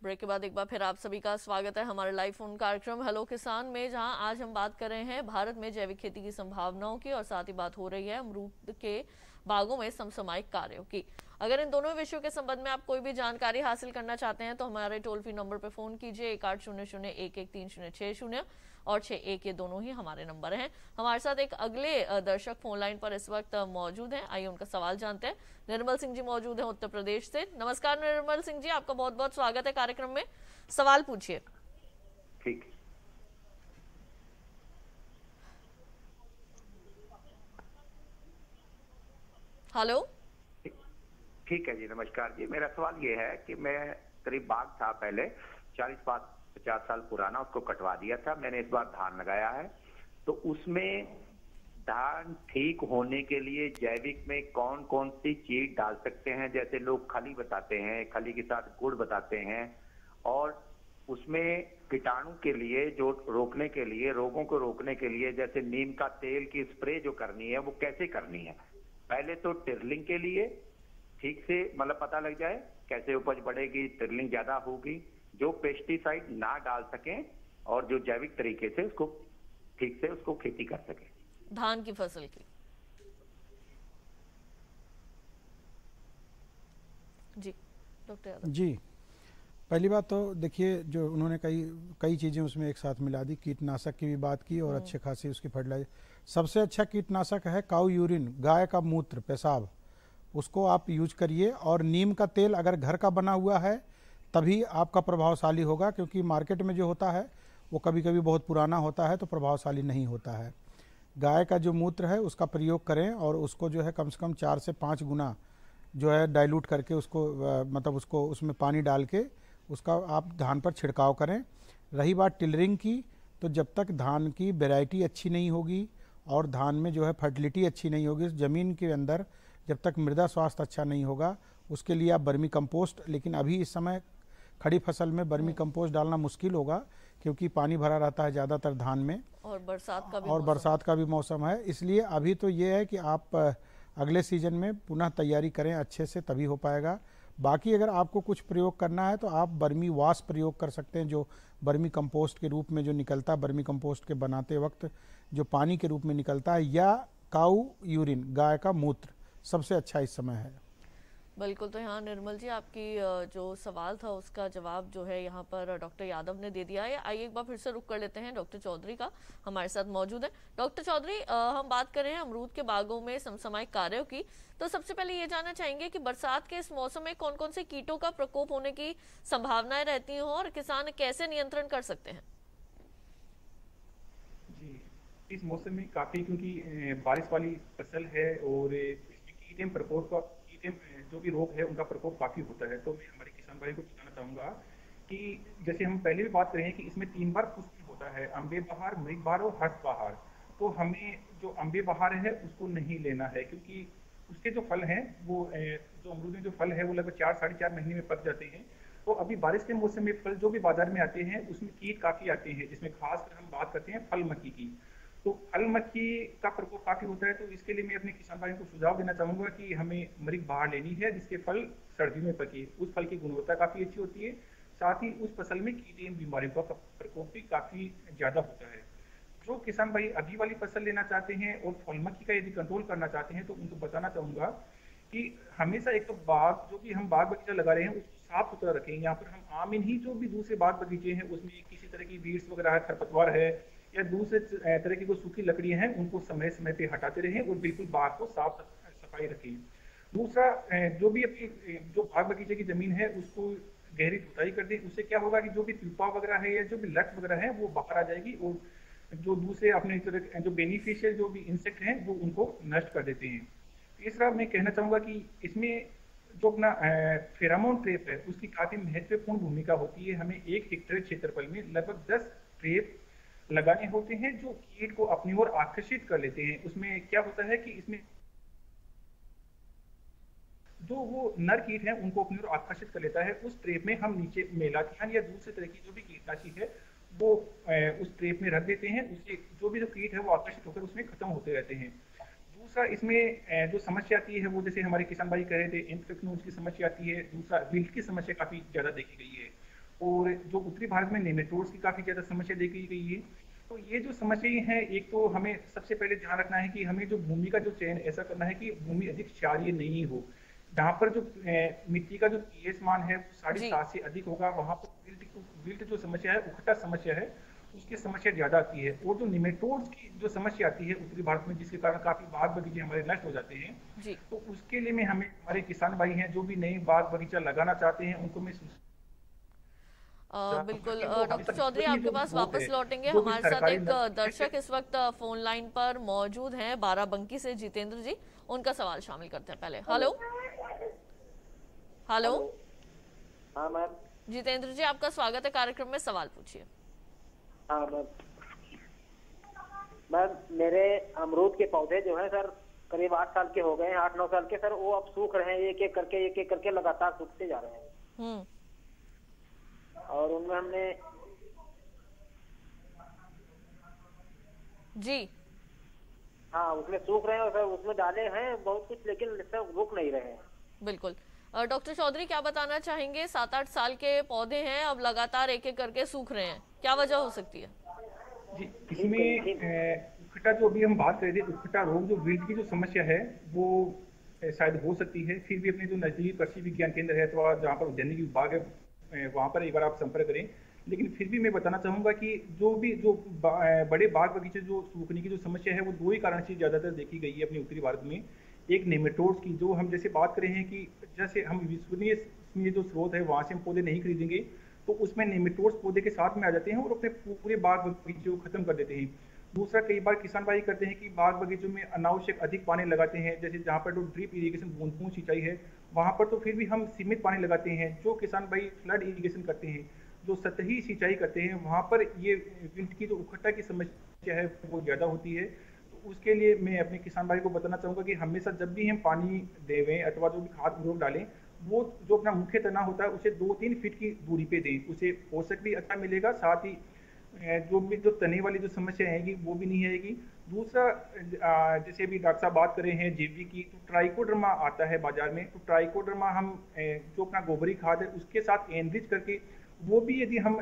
ब्रेक के बाद एक बार फिर आप सभी का स्वागत है हमारे लाइव फोन कार्यक्रम हेलो किसान में, जहां आज हम बात कर रहे हैं भारत में जैविक खेती की संभावनाओं की और साथ ही बात हो रही है अमरूद के बागों में समसामयिक कार्यों की। अगर इन दोनों विषयों के संबंध में आप कोई भी जानकारी हासिल करना चाहते हैं तो हमारे टोल फ्री नंबर पर फोन कीजिए 1800-113060 और 61, ये दोनों ही हमारे नंबर हैं। हमारे साथ एक अगले दर्शक फोन लाइन पर इस वक्त मौजूद हैं, आइए उनका सवाल जानते हैं। निर्मल सिंह जी मौजूद हैं उत्तर प्रदेश से। नमस्कार निर्मल सिंह जी, आपका बहुत बहुत स्वागत है कार्यक्रम में, सवाल पूछिए। ठीक। हेलो, ठीक है जी, नमस्कार जी। मेरा सवाल ये है कि मैं करीब बाग था पहले 40-50 साल पुराना, उसको कटवा दिया था मैंने। इस बार धान लगाया है, तो उसमें धान ठीक होने के लिए जैविक में कौन कौन सी चीज डाल सकते हैं? जैसे लोग खली बताते हैं, खली के साथ गुड़ बताते हैं, और उसमें कीटाणु के लिए जो रोकने के लिए, रोगों को रोकने के लिए, जैसे नीम का तेल की स्प्रे जो करनी है वो कैसे करनी है? पहले तो टिर्लिंग के लिए ठीक से मतलब पता लग जाए कैसे उपज बढ़ेगी, टिर्लिंग ज्यादा होगी, जो पेस्टिसाइड ना डाल सकें और जो जैविक तरीके से उसको ठीक से उसको खेती कर सके धान की फसल की। जी डॉक्टर यादव जी, पहली बात तो देखिए, जो उन्होंने कई चीज़ें उसमें एक साथ मिला दी। कीटनाशक की भी बात की और अच्छे खासी उसकी फर्टिलाइजर। सबसे अच्छा कीटनाशक है काऊ यूरिन, गाय का मूत्र, पेशाब, उसको आप यूज करिए। और नीम का तेल अगर घर का बना हुआ है तभी आपका प्रभावशाली होगा, क्योंकि मार्केट में जो होता है वो कभी कभी बहुत पुराना होता है तो प्रभावशाली नहीं होता है। गाय का जो मूत्र है उसका प्रयोग करें और उसको जो है कम से कम 4 से 5 गुना जो है डाइल्यूट करके उसको मतलब उसको उसमें पानी डाल के उसका आप धान पर छिड़काव करें। रही बात टिलरिंग की, तो जब तक धान की वैरायटी अच्छी नहीं होगी और धान में जो है फर्टिलिटी अच्छी नहीं होगी, ज़मीन के अंदर जब तक मृदा स्वास्थ्य अच्छा नहीं होगा, उसके लिए आप बर्मी कंपोस्ट, लेकिन अभी इस समय खड़ी फसल में बर्मी कंपोस्ट डालना मुश्किल होगा क्योंकि पानी भरा रहता है ज़्यादातर धान में और बरसात का भी मौसम है। इसलिए अभी तो ये है कि आप अगले सीजन में पुनः तैयारी करें अच्छे से, तभी हो पाएगा। बाकी अगर आपको कुछ प्रयोग करना है तो आप बर्मी वाश प्रयोग कर सकते हैं, जो बर्मी कंपोस्ट के रूप में जो निकलता है, बर्मी कंपोस्ट के बनाते वक्त जो पानी के रूप में निकलता है, या काऊ यूरिन, गाय का मूत्र सबसे अच्छा इस समय है। बिल्कुल। तो यहाँ निर्मल जी, आपकी जो सवाल था उसका जवाब जो है यहाँ पर डॉक्टर यादव ने दे दिया है। आइए एक बार फिर से रुक कर लेते हैं डॉक्टर चौधरी का, हमारे साथ मौजूद है। डॉक्टर चौधरी, हम बात कर रहे हैं अमरूद के बागों में समसामयिक कार्यों की, तो सबसे पहले ये जानना चाहेंगे कि बरसात के इस मौसम में कौन कौन से कीटों का प्रकोप होने की संभावनाएं रहती हैं और किसान कैसे नियंत्रण कर सकते हैं? जी, इस मौसम में काफी, क्योंकि बारिश वाली फसल है और कीट प्रकोप का जो भी रोग है उनका प्रकोप काफी होता है। तो मैं हमारे किसान भाई को बताना चाहूंगा कि जैसे हम पहले भी बात कर रहे हैं कि इसमें 3 बार पुष्पी होता है, अम्बे बहार, मृग बहार और हर्ष बहार। तो हमें जो अम्बे बहार है उसको नहीं लेना है, क्योंकि उसके जो फल हैं वो जो अमरूद में जो फल है वो लगभग 4-4.5 महीने में पक जाते हैं। तो अभी बारिश के मौसम में फल जो भी बाजार में आते हैं उसमें कीट काफी आते हैं, जिसमें खासकर हम बात करते हैं फल मक्खी की। तो फल मक्खी का प्रकोप काफी होता है। तो इसके लिए मैं अपने किसान भाइयों को सुझाव देना चाहूंगा कि हमें मृग बहार लेनी है जिसके फल सर्दी में पके। उस फल की गुणवत्ता काफी अच्छी होती है, साथ ही उस फसल में कीट बीमारियों का प्रकोप भी काफी ज्यादा होता है। जो किसान भाई अभी वाली फसल लेना चाहते हैं और फल मक्खी का यदि कंट्रोल करना चाहते हैं तो उनको बताना चाहूंगा कि हमेशा एक तो बाग, जो भी हम बाग बगीचा लगा रहे हैं उसको साफ सुथरा रखें। यहाँ पर हम आम ही जो भी दूसरे बाग बगीचे हैं उसमें किसी तरह की वीड्स वगैरह है, खरपतवार है या दूसरे तरह की जो सूखी लकड़ियां हैं उनको समय समय पे हटाते रहें और बिल्कुल बाग को साफ सफाई रखें। दूसरा, जो भी अपनी जो बाग बगीचे की जमीन है उसको गहरी जुताई कर दें। उससे क्या होगा कि जो भी प्यूपा वगैरह है या जो भी लट वगैरह है वो बाहर आ जाएगी और जो दूसरे अपने जो बेनिफिशियल जो भी इंसेक्ट हैं वो उनको नष्ट कर देते हैं। तीसरा, मैं कहना चाहूंगा कि इसमें जो अपना फेरामोन ट्रैप है उसकी काफी महत्वपूर्ण भूमिका होती है। हमें 1 हेक्टेयर क्षेत्रफल में लगभग 10 ट्रैप लगाने होते हैं जो कीट को अपनी ओर आकर्षित कर लेते हैं। उसमें क्या होता है कि इसमें जो वो नर कीट है उनको अपनी ओर आकर्षित कर लेता है। उस ट्रैप में हम नीचे मेलाथियन या दूसरे तरह की जो भी कीटनाशी है वो उस ट्रैप में रख देते हैं। उससे जो भी जो कीट है वो आकर्षित होकर उसमें खत्म होते रहते हैं। दूसरा, इसमें जो समस्या आती है वो जैसे हमारे किसान भाई कह रहे थे, इन्फेक्शन की समस्या आती है। दूसरा, विल्ट की समस्या काफी ज्यादा देखी गई है और जो उत्तरी भारत में नेमेटोड्स की काफी ज्यादा समस्या देखी गई है। तो ये जो समस्याएं हैं, एक तो हमें सबसे पहले ध्यान रखना है कि हमें जो भूमि का जो चयन ऐसा करना है कि भूमि अधिक क्षारीय नहीं हो। जहाँ पर जो मिट्टी का जो पीएच मान है 7.5 से अधिक होगा, वहां पर विल्ट जो समस्या है, उखटा समस्या है, उसकी समस्या ज्यादा आती है। और जो निमेटोड्स की जो समस्या आती है उत्तरी भारत में, जिसके कारण काफी बाग बगीचे हमारे नष्ट हो जाते हैं। तो उसके लिए हमें हमारे किसान भाई हैं जो भी नए बाग बगीचा लगाना चाहते हैं उनको मैं बिल्कुल डॉक्टर चौधरी आपके पास वापस लौटेंगे। हमारे साथ एक दर्शक इस वक्त फोन लाइन पर मौजूद हैं बाराबंकी से, जितेंद्र जी, उनका सवाल शामिल करते हैं पहले। Hello hello. हाँ मैम। जितेंद्र जी आपका स्वागत है कार्यक्रम में, सवाल पूछिए। हाँ मैम, मेरे अमरूद के पौधे जो हैं सर करीब 8 साल के हो गए हैं, 8-9 साल के सर, वो अब सूख रहे हैं, एक एक करके लगातार सूखते जा रहे हैं। और उनमें हमने जी हाँ उसमें सूख रहे हैं और सर उसमें डाले हैं बहुत कुछ, लेकिन सर रुक नहीं रहे हैं। बिल्कुल डॉक्टर चौधरी क्या बताना चाहेंगे? 7-8 साल के पौधे हैं, अब लगातार एक एक करके सूख रहे हैं, क्या वजह हो सकती है? जी, इसमें उखटा जो अभी हम बात कर रहे थे, उखटा रोग जो विल्ट की जो समस्या है वो शायद हो सकती है। फिर भी अपने जो नजदीकी कृषि विज्ञान केंद्र है अथवा जहाँ पर उद्यानिकी विभाग है वहाँ पर एक बार आप संपर्क करें। लेकिन फिर भी मैं बताना चाहूँगा कि जो बड़े बाग बगीचे जो सूखने की जो समस्या है वो 2 ही कारण से ज़्यादातर देखी गई है अपने उत्तरी भारत में। एक नेमेटोड्स की, जो हम जैसे बात कर रहे हैं कि जैसे हम विश्वसनीय जो स्रोत है वहाँ से हम पौधे नहीं खरीदेंगे तो उसमें नेमेटोड्स पौधे के साथ में आ जाते हैं और अपने पूरे बाग बगीचे को खत्म कर देते हैं। दूसरा, कई बार किसान भाई करते हैं कि बाग बगीचों में अनावश्यक अधिक पानी लगाते हैं, जैसे जहाँ पर जो ड्रिप इरिगेशन बूंद-बूंद सिंचाई है वहाँ पर तो फिर भी हम सीमित पानी लगाते हैं। जो किसान भाई फ्लड इरिगेशन करते हैं, जो सतही सिंचाई करते हैं, वहाँ पर ये विल्ट की जो उखट्टा की समस्या है वो ज़्यादा होती है। तो उसके लिए मैं अपने किसान भाई को बताना चाहूँगा कि हमेशा जब भी हम पानी देवें अथवा जो भी खाद उर्वरक डालें, वो जो अपना मुख्य तना होता है उसे 2-3 फीट की दूरी पे दें, उसे पोषक भी अच्छा मिलेगा, साथ ही जो तने वाली जो समस्या आएगी वो भी नहीं आएगी। दूसरा, जैसे अभी डॉक्टर साहब बात कर रहे हैं जीवी की, तो ट्राइकोडर्मा आता है बाजार में, तो ट्राइकोडर्मा हम जो अपना गोबरी खाद है उसके साथ एनरिच करके वो भी यदि हम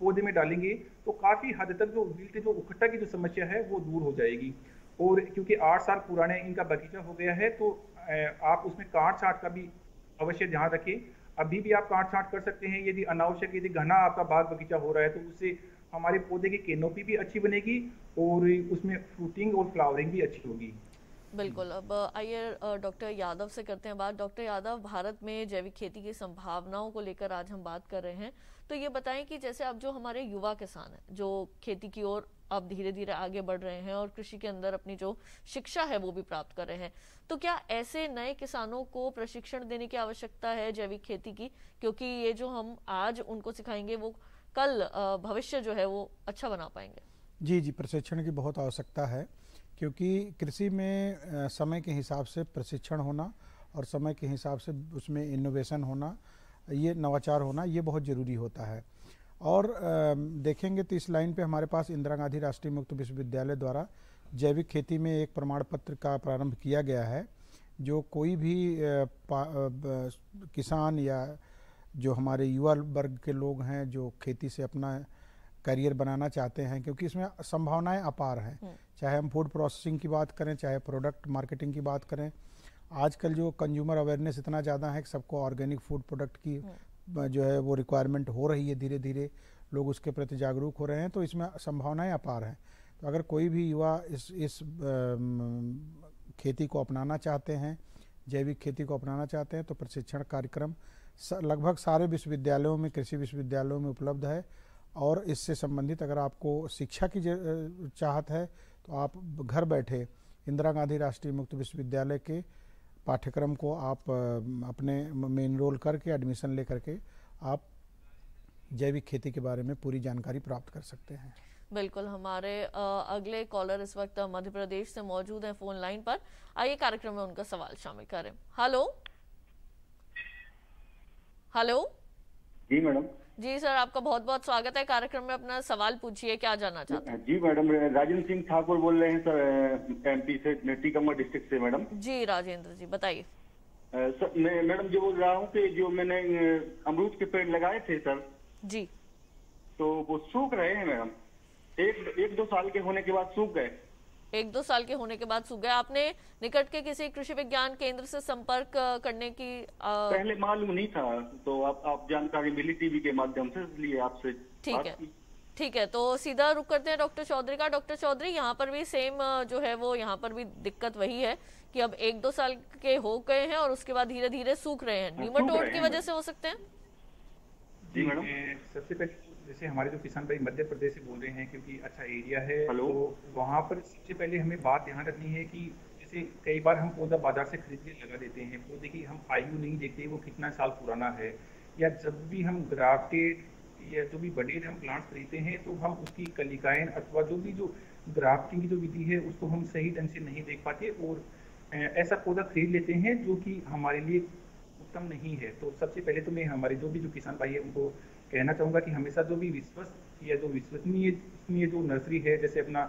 पौधे में डालेंगे तो काफ़ी हद तक जो विल्ट जो उखट्टा की जो समस्या है वो दूर हो जाएगी। और क्योंकि 8 साल पुराने इनका बगीचा हो गया है तो आप उसमें काट छांट का भी अवश्य ध्यान रखें। अभी भी आप काट छांट कर सकते हैं। यदि अनावश्यक यदि घना आपका बाग बगीचा हो रहा है तो उससे हमारे पौधे की कैनोपी भी अच्छी बनेगी और उसमें फ्रूटिंग और फ्लावरिंग भी अच्छी होगी। बिल्कुल। अब आइए डॉक्टर यादव से करते हैं बात। डॉक्टर यादव, भारत में जैविक खेती की संभावनाओं को लेकर आज हम बात कर रहे हैं, तो ये बताएं कि जैसे अब जो हमारे युवा किसान हैं जो खेती की ओर अब धीरे धीरे आगे बढ़ रहे हैं और कृषि के अंदर अपनी जो शिक्षा है वो भी प्राप्त कर रहे हैं, तो क्या ऐसे नए किसानों को प्रशिक्षण देने की आवश्यकता है जैविक खेती की? क्योंकि ये जो हम आज उनको सिखाएंगे वो कल भविष्य जो है वो अच्छा बना पाएंगे। जी, प्रशिक्षण की बहुत आवश्यकता है, क्योंकि कृषि में समय के हिसाब से प्रशिक्षण होना और समय के हिसाब से उसमें इनोवेशन होना, ये नवाचार होना, ये बहुत ज़रूरी होता है। और देखेंगे तो इस लाइन पे हमारे पास इंदिरा गांधी राष्ट्रीय मुक्त विश्वविद्यालय द्वारा जैविक खेती में एक प्रमाण पत्र का प्रारंभ किया गया है। जो कोई भी किसान या जो हमारे युवा वर्ग के लोग हैं जो खेती से अपना करियर बनाना चाहते हैं, क्योंकि इसमें संभावनाएं अपार हैं, चाहे हम फूड प्रोसेसिंग की बात करें, चाहे प्रोडक्ट मार्केटिंग की बात करें। आजकल जो कंज्यूमर अवेयरनेस इतना ज़्यादा है कि सबको ऑर्गेनिक फूड प्रोडक्ट की जो है वो रिक्वायरमेंट हो रही है, धीरे धीरे लोग उसके प्रति जागरूक हो रहे हैं, तो इसमें संभावनाएं अपार हैं। तो अगर कोई भी युवा इस खेती को अपनाना चाहते हैं, जैविक खेती को अपनाना चाहते हैं, तो प्रशिक्षण कार्यक्रम लगभग सारे विश्वविद्यालयों में, कृषि विश्वविद्यालयों में उपलब्ध है। और इससे संबंधित अगर आपको शिक्षा की चाहत है तो आप घर बैठे इंदिरा गांधी राष्ट्रीय मुक्त विश्वविद्यालय के पाठ्यक्रम को आप अपने में इनरोल करके एडमिशन ले करके आप जैविक खेती के बारे में पूरी जानकारी प्राप्त कर सकते हैं। बिल्कुल। हमारे अगले कॉलर इस वक्त मध्य प्रदेश से मौजूद हैं फोन लाइन पर, आइए कार्यक्रम में उनका सवाल शामिल करें। Hello hello. जी मैडम। जी सर, आपका बहुत बहुत स्वागत है कार्यक्रम में, अपना सवाल पूछिए, क्या जानना चाहते हैं? जी मैडम, राजेंद्र सिंह ठाकुर बोल रहे हैं सर, एमपी से, टीकमगढ़ डिस्ट्रिक्ट से मैडम। जी राजेंद्र जी बताइए। सर मैं मैडम जो बोल रहा हूँ कि जो मैंने अमरूद के पेड़ लगाए थे सर जी, तो वो सूख रहे हैं मैडम, 1-2 साल के होने के बाद सूख गए। 1-2 साल के होने के बाद सूख गए। आपने निकट के किसी कृषि विज्ञान केंद्र से संपर्क करने की पहले मालूम नहीं था, तो आप जानकारी मिली टीवी के माध्यम से, इसलिए आपसे ठीक है। तो सीधा रुक करते हैं डॉक्टर चौधरी का। डॉक्टर चौधरी, यहाँ पर भी सेम जो है वो यहाँ पर भी दिक्कत वही है कि अब 1-2 साल के हो गए हैं और उसके बाद धीरे धीरे सूख रहे हैं। न्यूमाटोड की वजह से हो सकते हैं? जी मैडम। सबसे पहले जैसे हमारे जो किसान भाई मध्य प्रदेश से बोल रहे हैं, क्योंकि अच्छा एरिया है, हेलो। तो वहाँ पर सबसे पहले हमें बात ध्यान रखनी है कि जैसे कई बार हम पौधा बाजार से खरीद के लगा देते हैं, पौधे की हम आयु नहीं देखते वो कितना साल पुराना है, या जब भी हम ग्राफ्टेड या जो भी बड़े हम प्लांट्स खरीदते हैं तो हम उसकी कलिकाएं अथवा जो भी जो ग्राफ्टिंग की जो विधि है उसको हम सही ढंग से नहीं देख पाते और ऐसा पौधा खरीद लेते हैं जो कि हमारे लिए उत्तम नहीं है। तो सबसे पहले तो मैं हमारे जो भी जो किसान भाई है उनको कहना चाहूँगा कि हमेशा जो भी विश्वस्त या जो विश्वसनीय जो नर्सरी है, जैसे अपना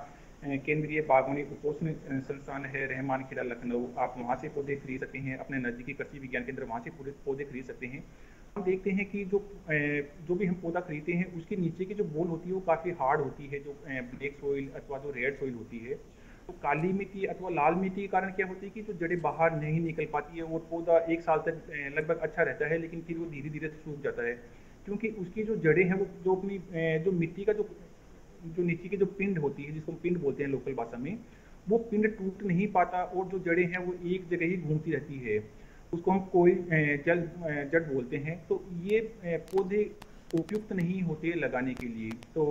केंद्रीय बागवानी उपोषण संस्थान है रहमान खेड़ा लखनऊ, आप वहाँ से पौधे खरीद सकते हैं। अपने नज़दीकी कृषि विज्ञान केंद्र वहाँ से पौधे खरीद सकते हैं। हम देखते हैं कि जो भी हम पौधा खरीदते हैं उसके नीचे की जो बोल होती है वो काफ़ी हार्ड होती है, जो ब्लैक सॉइल अथवा जो रेड सॉइल होती है। तो काली मिट्टी अथवा लाल मिट्टी के कारण क्या होती है कि जो जड़ें बाहर नहीं निकल पाती है और पौधा 1 साल तक लगभग अच्छा रहता है, लेकिन फिर वो धीरे धीरे सूख जाता है, क्योंकि उसकी जो जड़ें हैं वो जो अपनी जो मिट्टी का जो नीचे की जो पिंड होती है, जिसको हम पिंड बोलते हैं लोकल भाषा में, वो पिंड टूट नहीं पाता और जो जड़ें हैं वो एक जगह ही घूमती रहती है, उसको हम कोई जड़ बोलते हैं। तो ये पौधे उपयुक्त नहीं होते लगाने के लिए। तो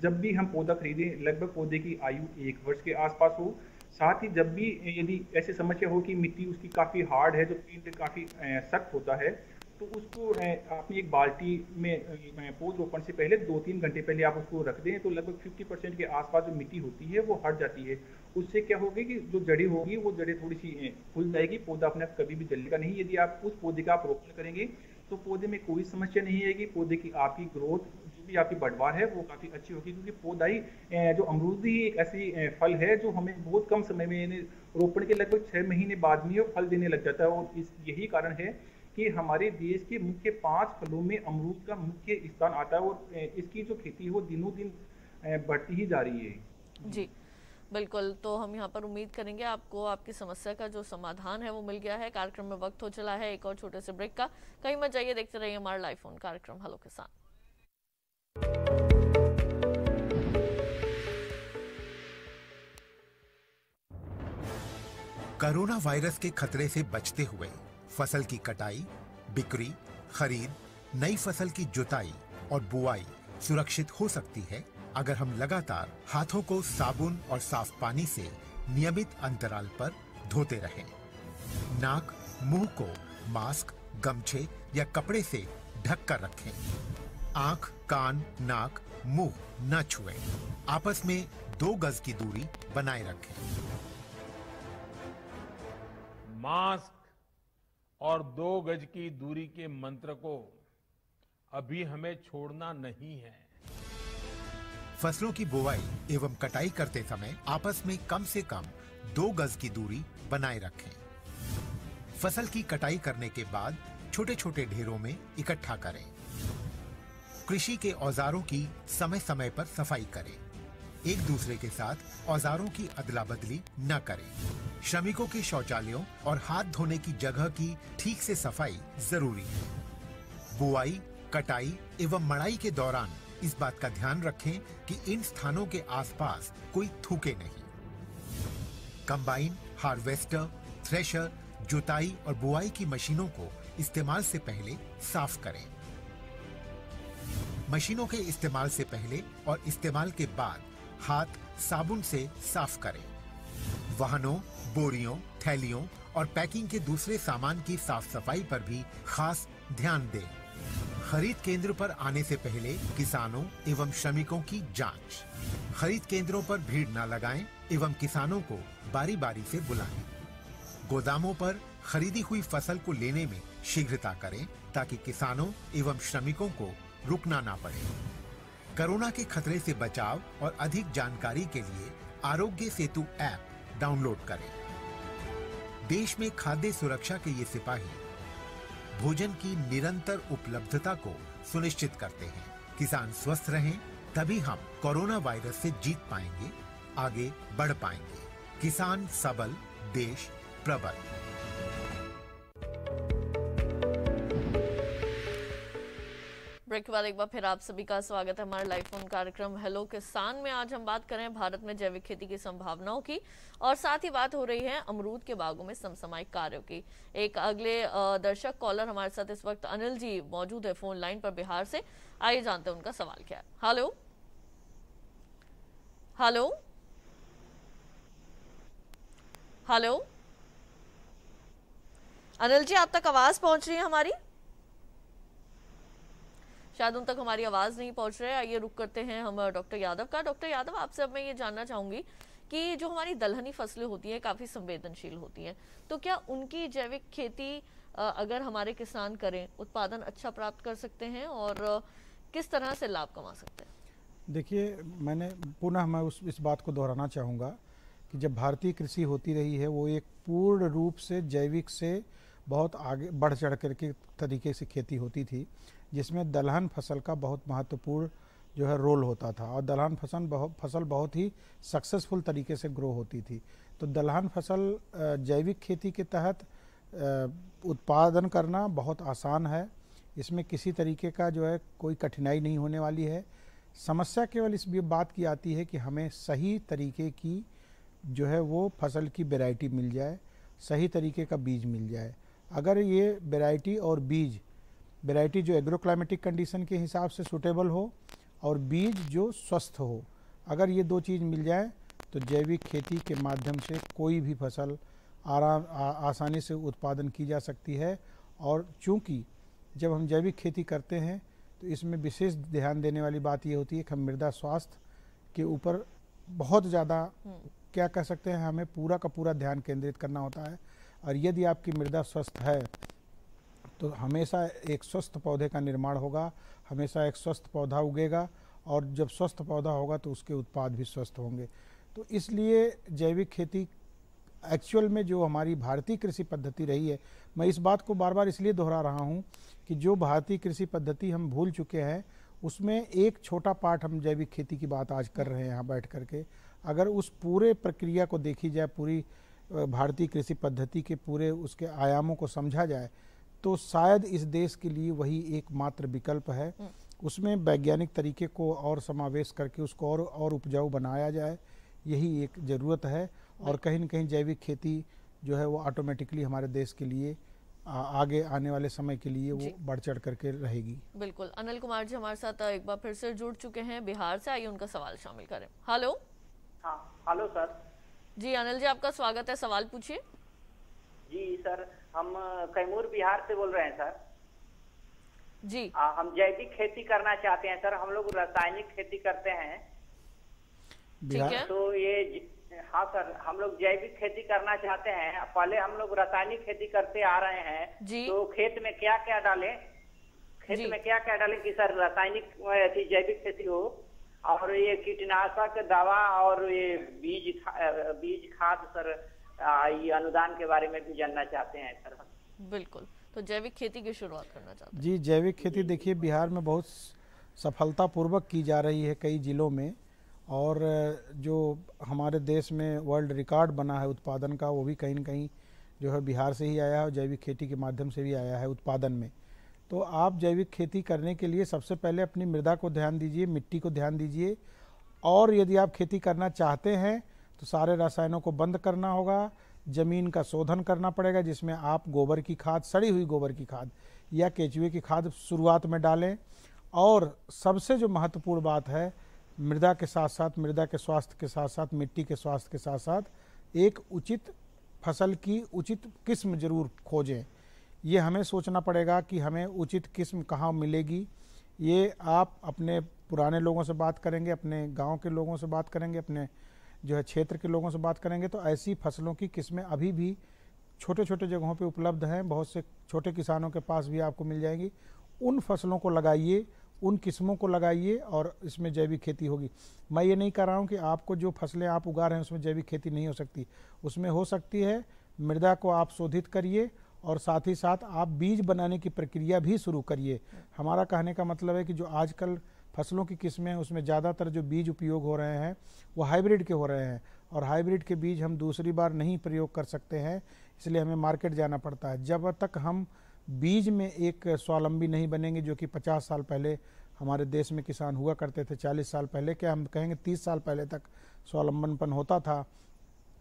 जब भी हम पौधा खरीदें लगभग पौधे की आयु 1 वर्ष के आसपास हो। साथ ही जब भी यदि ऐसी समस्या हो कि मिट्टी उसकी काफ़ी हार्ड है, जो पिंड काफ़ी सख्त होता है, तो उसको अपनी एक बाल्टी में पौध रोपण से पहले 2-3 घंटे पहले आप उसको रख दें तो लगभग 50% के आसपास जो मिट्टी होती है वो हट जाती है। उससे क्या होगा कि जो जड़ी होगी वो जड़ें थोड़ी सी खुल जाएगी, पौधा अपने आप कभी भी जलेगा नहीं। यदि आप उस पौधे का आप रोपण करेंगे तो पौधे में कोई समस्या नहीं आएगी, पौधे की आपकी ग्रोथ जो भी आपकी बढ़वार है वो काफ़ी अच्छी होगी, क्योंकि पौधा ही जो अमरूद ही एक ऐसी फल है जो हमें बहुत कम समय में रोपण के लगभग 6 महीने बाद में फल देने लग जाता है। और यही कारण है कि हमारे देश के मुख्य 5 फलों में अमरूद का मुख्य स्थान आता है और इसकी जो खेती है वो दिनों दिन बढ़ती ही जा रही है। जी बिल्कुल, तो हम यहाँ पर उम्मीद करेंगे आपको आपकी समस्या का जो समाधान है वो मिल गया है। कार्यक्रम में वक्त हो चला है एक और छोटे से ब्रेक का, कहीं मत जाइए, देखते रहिए हमारा लाइव फोन कार्यक्रम हेलो किसान। कोरोना वायरस के खतरे से बचते हुए फसल की कटाई, बिक्री, खरीद, नई फसल की जुताई और बुआई सुरक्षित हो सकती है अगर हम लगातार हाथों को साबुन और साफ पानी से नियमित अंतराल पर धोते रहें। नाक, मुंह को मास्क, गमछे या कपड़े से ढक कर रखें। आंख, कान, नाक, मुंह न छुएं। आपस में 2 गज की दूरी बनाए रखें। मास्क और 2 गज की दूरी के मंत्र को अभी हमें छोड़ना नहीं है। फसलों की बुवाई एवं कटाई करते समय आपस में कम से कम 2 गज की दूरी बनाए रखें। फसल की कटाई करने के बाद छोटे छोटे ढेरों में इकट्ठा करें। कृषि के औजारों की समय समय पर सफाई करें। एक दूसरे के साथ औजारों की अदला बदली न करें। श्रमिकों के शौचालयों और हाथ धोने की जगह की ठीक से सफाई जरूरी है। बुआई, कटाई एवं मड़ाई के दौरान इस बात का ध्यान रखें कि इन स्थानों के आसपास कोई थूके नहीं। कंबाइन, हार्वेस्टर, थ्रेशर, जुताई और बुआई की मशीनों को इस्तेमाल से पहले साफ करें। मशीनों के इस्तेमाल से पहले और इस्तेमाल के बाद हाथ साबुन से साफ करें। वाहनों, बोरियों, थैलियों और पैकिंग के दूसरे सामान की साफ सफाई पर भी खास ध्यान दें। खरीद केंद्र पर आने से पहले किसानों एवं श्रमिकों की जांच। खरीद केंद्रों पर भीड़ न लगाएं एवं किसानों को बारी बारी से बुलाएं। गोदामों पर खरीदी हुई फसल को लेने में शीघ्रता करें ताकि किसानों एवं श्रमिकों को रुकना ना पड़े। कोरोना के खतरे से बचाव और अधिक जानकारी के लिए आरोग्य सेतु ऐप डाउनलोड करें। देश में खाद्य सुरक्षा के ये सिपाही भोजन की निरंतर उपलब्धता को सुनिश्चित करते हैं। किसान स्वस्थ रहें तभी हम कोरोना वायरस से जीत पाएंगे, आगे बढ़ पाएंगे। किसान सबल, देश प्रबल। ब्रेक के बाद एक बार फिर आप सभी का स्वागत है हमारे लाइव फोन कार्यक्रम हेलो किसान में। आज हम बात करें भारत में जैविक खेती की संभावनाओं की और साथ ही बात हो रही है अमरूद के बागों में समसामयिक कार्यों की। एक अगले दर्शक कॉलर हमारे साथ इस वक्त अनिल जी मौजूद है फोन लाइन पर बिहार से। आइए जानते हैं उनका सवाल क्या है। Hello hello hello Anil ji, आप तक आवाज पहुंच रही है हमारी? शायद उन तक हमारी आवाज नहीं पहुंच रही है। आइए रुक करते हैं हम डॉक्टर यादव का। डॉक्टर यादव, आपसे अब मैं ये जानना चाहूंगी कि जो हमारी दलहनी फसलें होती हैं काफी संवेदनशील होती हैं, तो क्या उनकी जैविक खेती अगर हमारे किसान करें उत्पादन अच्छा प्राप्त कर सकते हैं और किस तरह से लाभ कमा सकते हैं? देखिए, मैंने पुनः मैं इस बात को दोहराना चाहूँगा कि जब भारतीय कृषि होती रही है वो एक पूर्ण रूप से जैविक से बहुत आगे बढ़ चढ़ कर के तरीके से खेती होती थी, जिसमें दलहन फसल का बहुत महत्वपूर्ण जो है रोल होता था और दलहन फसल बहुत ही सक्सेसफुल तरीके से ग्रो होती थी। तो दलहन फसल जैविक खेती के तहत उत्पादन करना बहुत आसान है। इसमें किसी तरीके का जो है कोई कठिनाई नहीं होने वाली है। समस्या केवल इस बात की आती है कि हमें सही तरीके की जो है वो फसल की वैरायटी मिल जाए, सही तरीके का बीज मिल जाए। अगर ये वैरायटी और बीज, वैरायटी जो एग्रोक्लाइमेटिक कंडीशन के हिसाब से सूटेबल हो और बीज जो स्वस्थ हो, अगर ये दो चीज़ मिल जाए तो जैविक खेती के माध्यम से कोई भी फसल आसानी से उत्पादन की जा सकती है। और चूँकि जब हम जैविक खेती करते हैं तो इसमें विशेष ध्यान देने वाली बात ये होती है कि हम मृदा स्वास्थ्य के ऊपर बहुत ज़्यादा क्या कह सकते हैं, हमें पूरा का पूरा ध्यान केंद्रित करना होता है। और यदि आपकी मृदा स्वस्थ है तो हमेशा एक स्वस्थ पौधे का निर्माण होगा, हमेशा एक स्वस्थ पौधा उगेगा और जब स्वस्थ पौधा होगा तो उसके उत्पाद भी स्वस्थ होंगे। तो इसलिए जैविक खेती एक्चुअल में जो हमारी भारतीय कृषि पद्धति रही है, मैं इस बात को बार बार इसलिए दोहरा रहा हूँ कि जो भारतीय कृषि पद्धति हम भूल चुके हैं उसमें एक छोटा पार्ट हम जैविक खेती की बात आज कर रहे हैं यहाँ बैठ करके। अगर उस पूरे प्रक्रिया को देखी जाए, पूरी भारतीय कृषि पद्धति के पूरे उसके आयामों को समझा जाए तो शायद इस देश के लिए वही एकमात्र विकल्प है। उसमें वैज्ञानिक तरीके को और समावेश करके उसको और उपजाऊ बनाया जाए, यही एक ज़रूरत है। और कहीं न कहीं जैविक खेती जो है वो ऑटोमेटिकली हमारे देश के लिए आगे आने वाले समय के लिए वो बढ़ चढ़ करके रहेगी। बिल्कुल। अनिल कुमार जी हमारे साथ एक बार फिर से जुड़ चुके हैं बिहार से। आइए उनका सवाल शामिल करें। हेलो। हाँ, हेलो सर। जी अनिल जी, आपका स्वागत है, सवाल पूछिए। जी सर, हम कैमूर बिहार से बोल रहे हैं सर जी। हम जैविक खेती करना चाहते हैं सर। हम लोग रासायनिक खेती करते हैं। ठीक है। तो ये हाँ सर, हम लोग जैविक खेती करना चाहते हैं। पहले हम लोग रासायनिक खेती करते आ रहे हैं जी। तो खेत में क्या क्या डालें, में क्या क्या डालें कि सर रासायनिक जैविक खेती हो, और ये कीटनाशक दवा और ये बीज खाद सर, ये अनुदान के बारे में भी जानना चाहते हैं सर। बिल्कुल। तो जैविक खेती की शुरुआत करना चाहते हैं। जी, जैविक खेती देखिए बिहार में बहुत सफलतापूर्वक की जा रही है कई ज़िलों में, और जो हमारे देश में वर्ल्ड रिकॉर्ड बना है उत्पादन का वो भी कहीं न कहीं जो है बिहार से ही आया है और जैविक खेती के माध्यम से भी आया है उत्पादन में। तो आप जैविक खेती करने के लिए सबसे पहले अपनी मृदा को ध्यान दीजिए, मिट्टी को ध्यान दीजिए, और यदि आप खेती करना चाहते हैं तो सारे रसायनों को बंद करना होगा। ज़मीन का शोधन करना पड़ेगा जिसमें आप गोबर की खाद, सड़ी हुई गोबर की खाद या केचुए की खाद शुरुआत में डालें। और सबसे जो महत्वपूर्ण बात है, मृदा के साथ साथ, मृदा के स्वास्थ्य के साथ साथ, मिट्टी के स्वास्थ्य के साथ साथ एक उचित फसल की उचित किस्म जरूर खोजें। ये हमें सोचना पड़ेगा कि हमें उचित किस्म कहाँ मिलेगी। ये आप अपने पुराने लोगों से बात करेंगे, अपने गांव के लोगों से बात करेंगे, अपने जो है क्षेत्र के लोगों से बात करेंगे तो ऐसी फसलों की किस्में अभी भी छोटे छोटे जगहों पे उपलब्ध हैं। बहुत से छोटे किसानों के पास भी आपको मिल जाएंगी। उन फसलों को लगाइए, उन किस्मों को लगाइए और इसमें जैविक खेती होगी। मैं ये नहीं कह रहा हूँ कि आपको जो फसलें आप उगा रहे हैं उसमें जैविक खेती नहीं हो सकती, उसमें हो सकती है। मृदा को आप शोधित करिए और साथ ही साथ आप बीज बनाने की प्रक्रिया भी शुरू करिए। हमारा कहने का मतलब है कि जो आजकल फसलों की किस्में हैं उसमें ज़्यादातर जो बीज उपयोग हो रहे हैं वो हाइब्रिड के हो रहे हैं, और हाइब्रिड के बीज हम दूसरी बार नहीं प्रयोग कर सकते हैं, इसलिए हमें मार्केट जाना पड़ता है। जब तक हम बीज में एक स्वावलंबी नहीं बनेंगे, जो कि 50 साल पहले हमारे देश में किसान हुआ करते थे, 40 साल पहले, क्या हम कहेंगे 30 साल पहले तक स्वावलंबनपन होता था।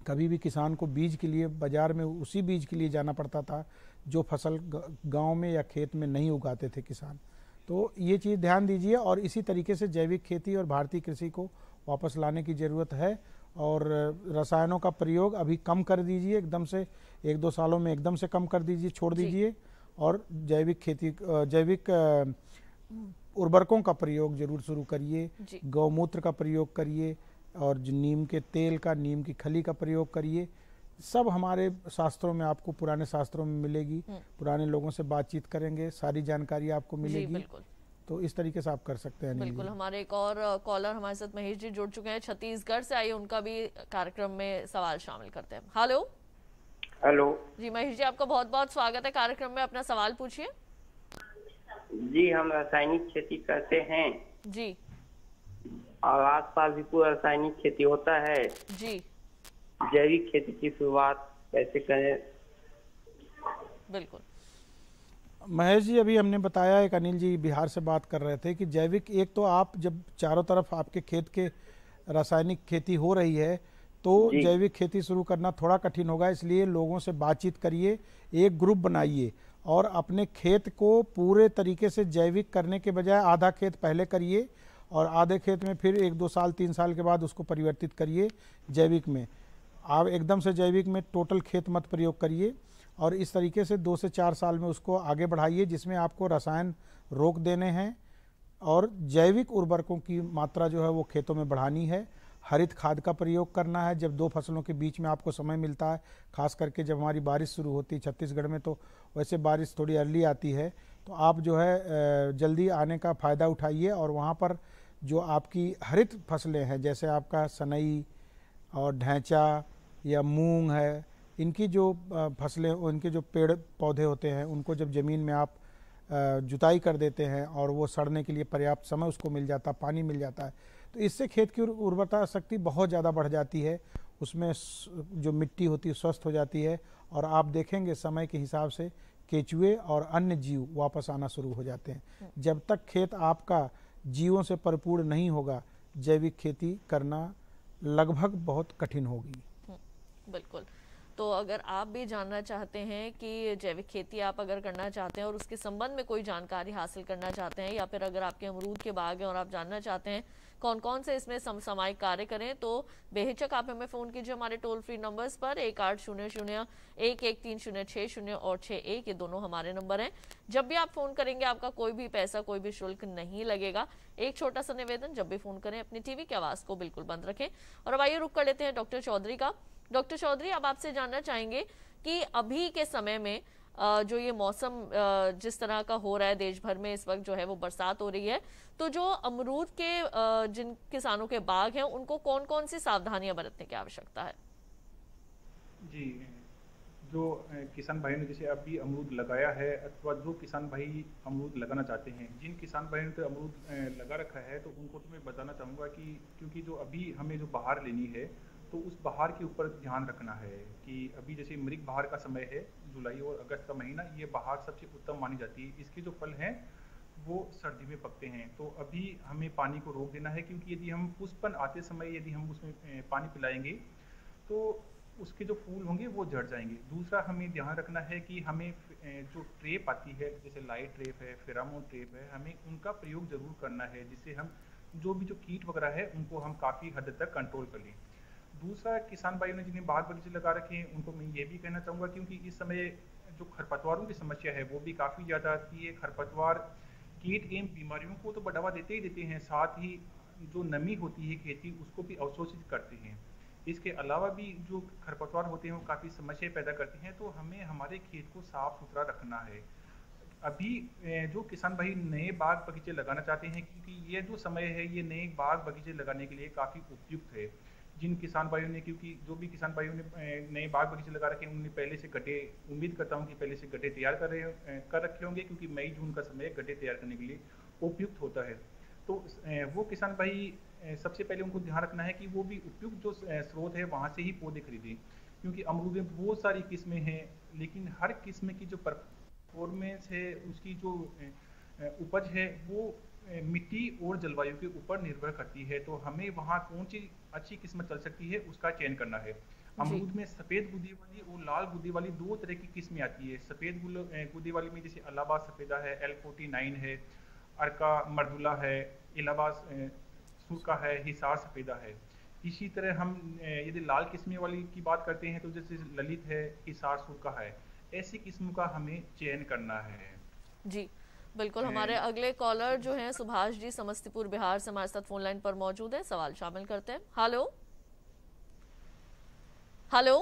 कभी भी किसान को बीज के लिए बाज़ार में उसी बीज के लिए जाना पड़ता था जो फसल गांव में या खेत में नहीं उगाते थे किसान। तो ये चीज़ ध्यान दीजिए, और इसी तरीके से जैविक खेती और भारतीय कृषि को वापस लाने की ज़रूरत है। और रसायनों का प्रयोग अभी कम कर दीजिए, एकदम से 1-2 सालों में एकदम से कम कर दीजिए, छोड़ दीजिए, और जैविक खेती, जैविक उर्वरकों का प्रयोग जरूर शुरू करिए, गौमूत्र का प्रयोग करिए, और जो नीम के तेल का, नीम की खली का प्रयोग करिए। सब हमारे शास्त्रों में आपको, पुराने शास्त्रों में मिलेगी, पुराने लोगों से बातचीत करेंगे, सारी जानकारी आपको मिलेगी। तो इस तरीके से आप कर सकते हैं। बिल्कुल। हमारे एक और कॉलर हमारे साथ महेश जी जुड़ चुके हैं छत्तीसगढ़ से, आइए उनका भी कार्यक्रम में सवाल शामिल करते हैं। हेलो। हेलो जी महेश जी, आपका बहुत बहुत स्वागत है कार्यक्रम में, अपना सवाल पूछिए। जी, हम रासायनिक खेती करते हैं जी, और आसपास भी पूरा रासायनिक खेती होता है जी। जैविक खेती की शुरुआत कैसे करें? बिल्कुल महेश जी, अभी हमने बताया, एक अनिल जी बिहार से बात कर रहे थे कि जैविक, एक तो आप जब चारों तरफ आपके खेत के रासायनिक खेती हो रही है तो जैविक खेती शुरू करना थोड़ा कठिन होगा, इसलिए लोगों से बातचीत करिए, एक ग्रुप बनाइए, और अपने खेत को पूरे तरीके से जैविक करने के बजाय आधा खेत पहले करिए, और आधे खेत में फिर 1-2 साल 3 साल के बाद उसको परिवर्तित करिए जैविक में। आप एकदम से जैविक में टोटल खेत मत प्रयोग करिए, और इस तरीके से 2 से 4 साल में उसको आगे बढ़ाइए, जिसमें आपको रसायन रोक देने हैं और जैविक उर्वरकों की मात्रा जो है वो खेतों में बढ़ानी है। हरित खाद का प्रयोग करना है जब 2 फसलों के बीच में आपको समय मिलता है, खास करके जब हमारी बारिश शुरू होती है छत्तीसगढ़ में, तो वैसे बारिश थोड़ी अर्ली आती है, तो आप जो है जल्दी आने का फ़ायदा उठाइए, और वहाँ पर जो आपकी हरित फसलें हैं, जैसे आपका सनई और ढैंचा या मूंग है, इनकी जो फसलें, उनके जो पेड़ पौधे होते हैं, उनको जब ज़मीन में आप जुताई कर देते हैं और वो सड़ने के लिए पर्याप्त समय उसको मिल जाता, पानी मिल जाता है, तो इससे खेत की उर्वरता शक्ति बहुत ज़्यादा बढ़ जाती है, उसमें जो मिट्टी होती है स्वस्थ हो जाती है, और आप देखेंगे समय के हिसाब से केचुए और अन्य जीव वापस आना शुरू हो जाते हैं। जब तक खेत आपका जीवों से परिपूर्ण नहीं होगा, जैविक खेती करना लगभग बहुत कठिन होगी। बिल्कुल। तो अगर आप भी जानना चाहते हैं कि जैविक खेती आप अगर करना चाहते हैं और उसके संबंध में कोई जानकारी हासिल करना चाहते हैं, या फिर अगर आपके अमरूद के बाग हैं और आप जानना चाहते हैं कौन कौन से इसमें समसामयिक कार्य करें, तो बेहिचक आप हमें फ़ोन कीजिए हमारे टोल फ्री नंबर्स पर 1800-113060 और 61, ये दोनों हमारे नंबर हैं। जब भी आप फ़ोन करेंगे आपका कोई भी पैसा, कोई भी शुल्क नहीं लगेगा। एक छोटा सा निवेदन, जब भी फ़ोन करें अपनी टीवी की आवाज़ को बिल्कुल बंद रखें। और अब आइए रुक कर लेते हैं डॉक्टर चौधरी का। डॉक्टर चौधरी, अब आपसे जानना चाहेंगे कि अभी के समय में जो ये मौसम जिस तरह का हो रहा है देश भर में, इस वक्त जो है वो बरसात हो रही है, तो जो अमरूद के जिन किसानों के बाग हैं उनको कौन कौन सी सावधानियां बरतने की आवश्यकता है? जी, जो किसान भाई ने जैसे अभी अमरूद लगाया है, अथवा जो किसान भाई अमरूद लगाना चाहते हैं, जिन किसान भाइयों ने अमरूद लगा रखा है, तो उनको तो मैं बताना चाहूँगा कि क्योंकि जो अभी हमें जो बहार लेनी है, तो उस बहार के ऊपर ध्यान रखना है कि अभी जैसे मृग बहार का समय है, जुलाई और अगस्त का महीना, ये बहार सबसे उत्तम मानी जाती है। इसके जो फल हैं वो सर्दी में पकते हैं, तो अभी हमें पानी को रोक देना है, क्योंकि यदि हम पुष्पन आते समय यदि हम उसमें पानी पिलाएंगे तो उसके जो फूल होंगे वो झड़ जाएंगे। दूसरा हमें ध्यान रखना है कि हमें जो ट्रेप आती है, जैसे लाइट ट्रेप है, फेरामोन ट्रेप है, हमें उनका प्रयोग जरूर करना है, जिससे हम जो भी जो कीट वगैरह है उनको हम काफ़ी हद तक कंट्रोल कर लें। दूसरा, किसान भाइयों ने जिन्हें बाग बगीचे लगा रखे हैं उनको मैं ये भी कहना चाहूँगा, क्योंकि इस समय जो खरपतवारों की समस्या है वो भी काफ़ी ज़्यादा आती है। खरपतवार कीट एवं बीमारियों को तो बढ़ावा देते ही देते हैं, साथ ही जो नमी होती है खेती उसको भी अवशोषित करते हैं। इसके अलावा भी जो खरपतवार होते हैं वो काफ़ी समस्याएं पैदा करते हैं, तो हमें हमारे खेत को साफ सुथरा रखना है। अभी जो किसान भाई नए बाग बगीचे लगाना चाहते हैं, क्योंकि ये जो समय है ये नए बाग बगीचे लगाने के लिए काफ़ी उपयुक्त है। जिन किसान भाइयों ने, क्योंकि जो भी किसान भाइयों ने नए बाग बगीचे लगा रखे हैं उन्होंने पहले से गड्ढे, उम्मीद करता हूं कि पहले से गड्ढे तैयार कर रखे होंगे, क्योंकि मई जून का समय गड्ढे तैयार करने के लिए उपयुक्त होता है। तो वो किसान भाई सबसे पहले उनको ध्यान रखना है कि वो भी उपयुक्त जो स्रोत है वहाँ से ही पौधे खरीदें, क्योंकि अमरूद में बहुत सारी किस्में हैं, लेकिन हर किस्म की जो परफॉर्मेंस है, उसकी जो उपज है वो मिट्टी और जलवायु के ऊपर निर्भर करती है। तो हमें वहाँ कौन सी अच्छी किस्म चल सकती है उसका चयन करना है। अमरूद में सफेद गुद्दी वाली और लाल गुद्दी वाली दो तरह की किस्में आती है। सफेद गुद्दी वाली में जैसे इलाहाबाद सफेदा है, L49 है, अर्का मर्दुला है, इलाहाबाद सुरका है, हिसार सफेदा है। इसी तरह हम यदि लाल किस्में वाली की बात करते हैं तो जैसे ललित है, हिसार सुरका है, ऐसी किस्म का हमें चयन करना है। जी बिल्कुल। हमारे अगले कॉलर जो हैं सुभाष जी समस्तीपुर बिहार से हमारे साथ फोन लाइन पर मौजूद है, सवाल शामिल करते हैं। Hello hello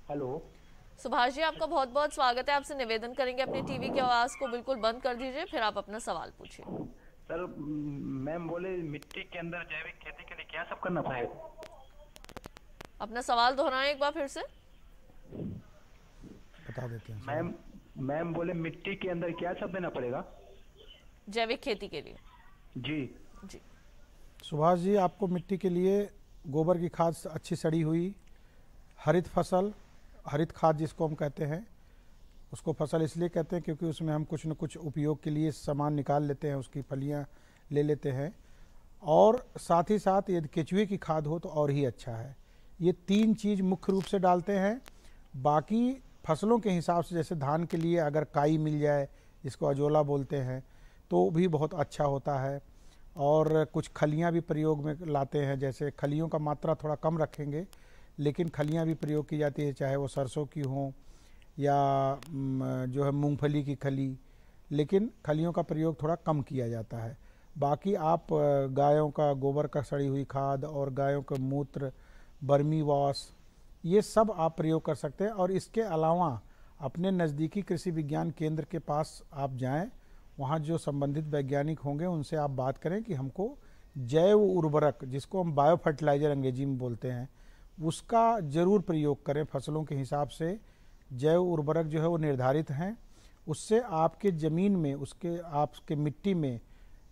hello Subhash ji, आपका बहुत बहुत स्वागत है। आपसे निवेदन करेंगे अपनी टीवी की आवाज को बिल्कुल बंद कर दीजिए, फिर आप अपना सवाल पूछिए। सर, मैम बोले मिट्टी के अंदर जैविक खेती के लिए क्या सब करना पड़ेगा? अपना सवाल दोहराएं एक बार फिर से। बता देते हैं। मैम बोले मिट्टी के अंदर क्या सब देना पड़ेगा जैविक खेती के लिए? जी जी सुभाष जी, आपको मिट्टी के लिए गोबर की खाद अच्छी सड़ी हुई, हरित फसल, हरित खाद जिसको हम कहते हैं, उसको फसल इसलिए कहते हैं क्योंकि उसमें हम कुछ न कुछ उपयोग के लिए सामान निकाल लेते हैं, उसकी फलियां ले लेते हैं, और साथ ही साथ यदि केचुए की खाद हो तो और ही अच्छा है। ये तीन चीज़ मुख्य रूप से डालते हैं। बाकी फसलों के हिसाब से जैसे धान के लिए अगर काई मिल जाए, जिसको अजोला बोलते हैं, तो भी बहुत अच्छा होता है। और कुछ खलियां भी प्रयोग में लाते हैं, जैसे खलियों का मात्रा थोड़ा कम रखेंगे लेकिन खलियां भी प्रयोग की जाती है, चाहे वो सरसों की हों या जो है मूंगफली की खली, लेकिन खलियों का प्रयोग थोड़ा कम किया जाता है। बाकी आप गायों का गोबर का सड़ी हुई खाद और गायों का मूत्र, बर्मी वॉश, ये सब आप प्रयोग कर सकते हैं। और इसके अलावा अपने नज़दीकी कृषि विज्ञान केंद्र के पास आप जाएं, वहाँ जो संबंधित वैज्ञानिक होंगे उनसे आप बात करें कि हमको जैव उर्वरक, जिसको हम बायो फर्टिलाइज़र अंग्रेजी में बोलते हैं, उसका ज़रूर प्रयोग करें। फसलों के हिसाब से जैव उर्वरक जो है वो निर्धारित हैं, उससे आपके ज़मीन में, उसके आपके मिट्टी में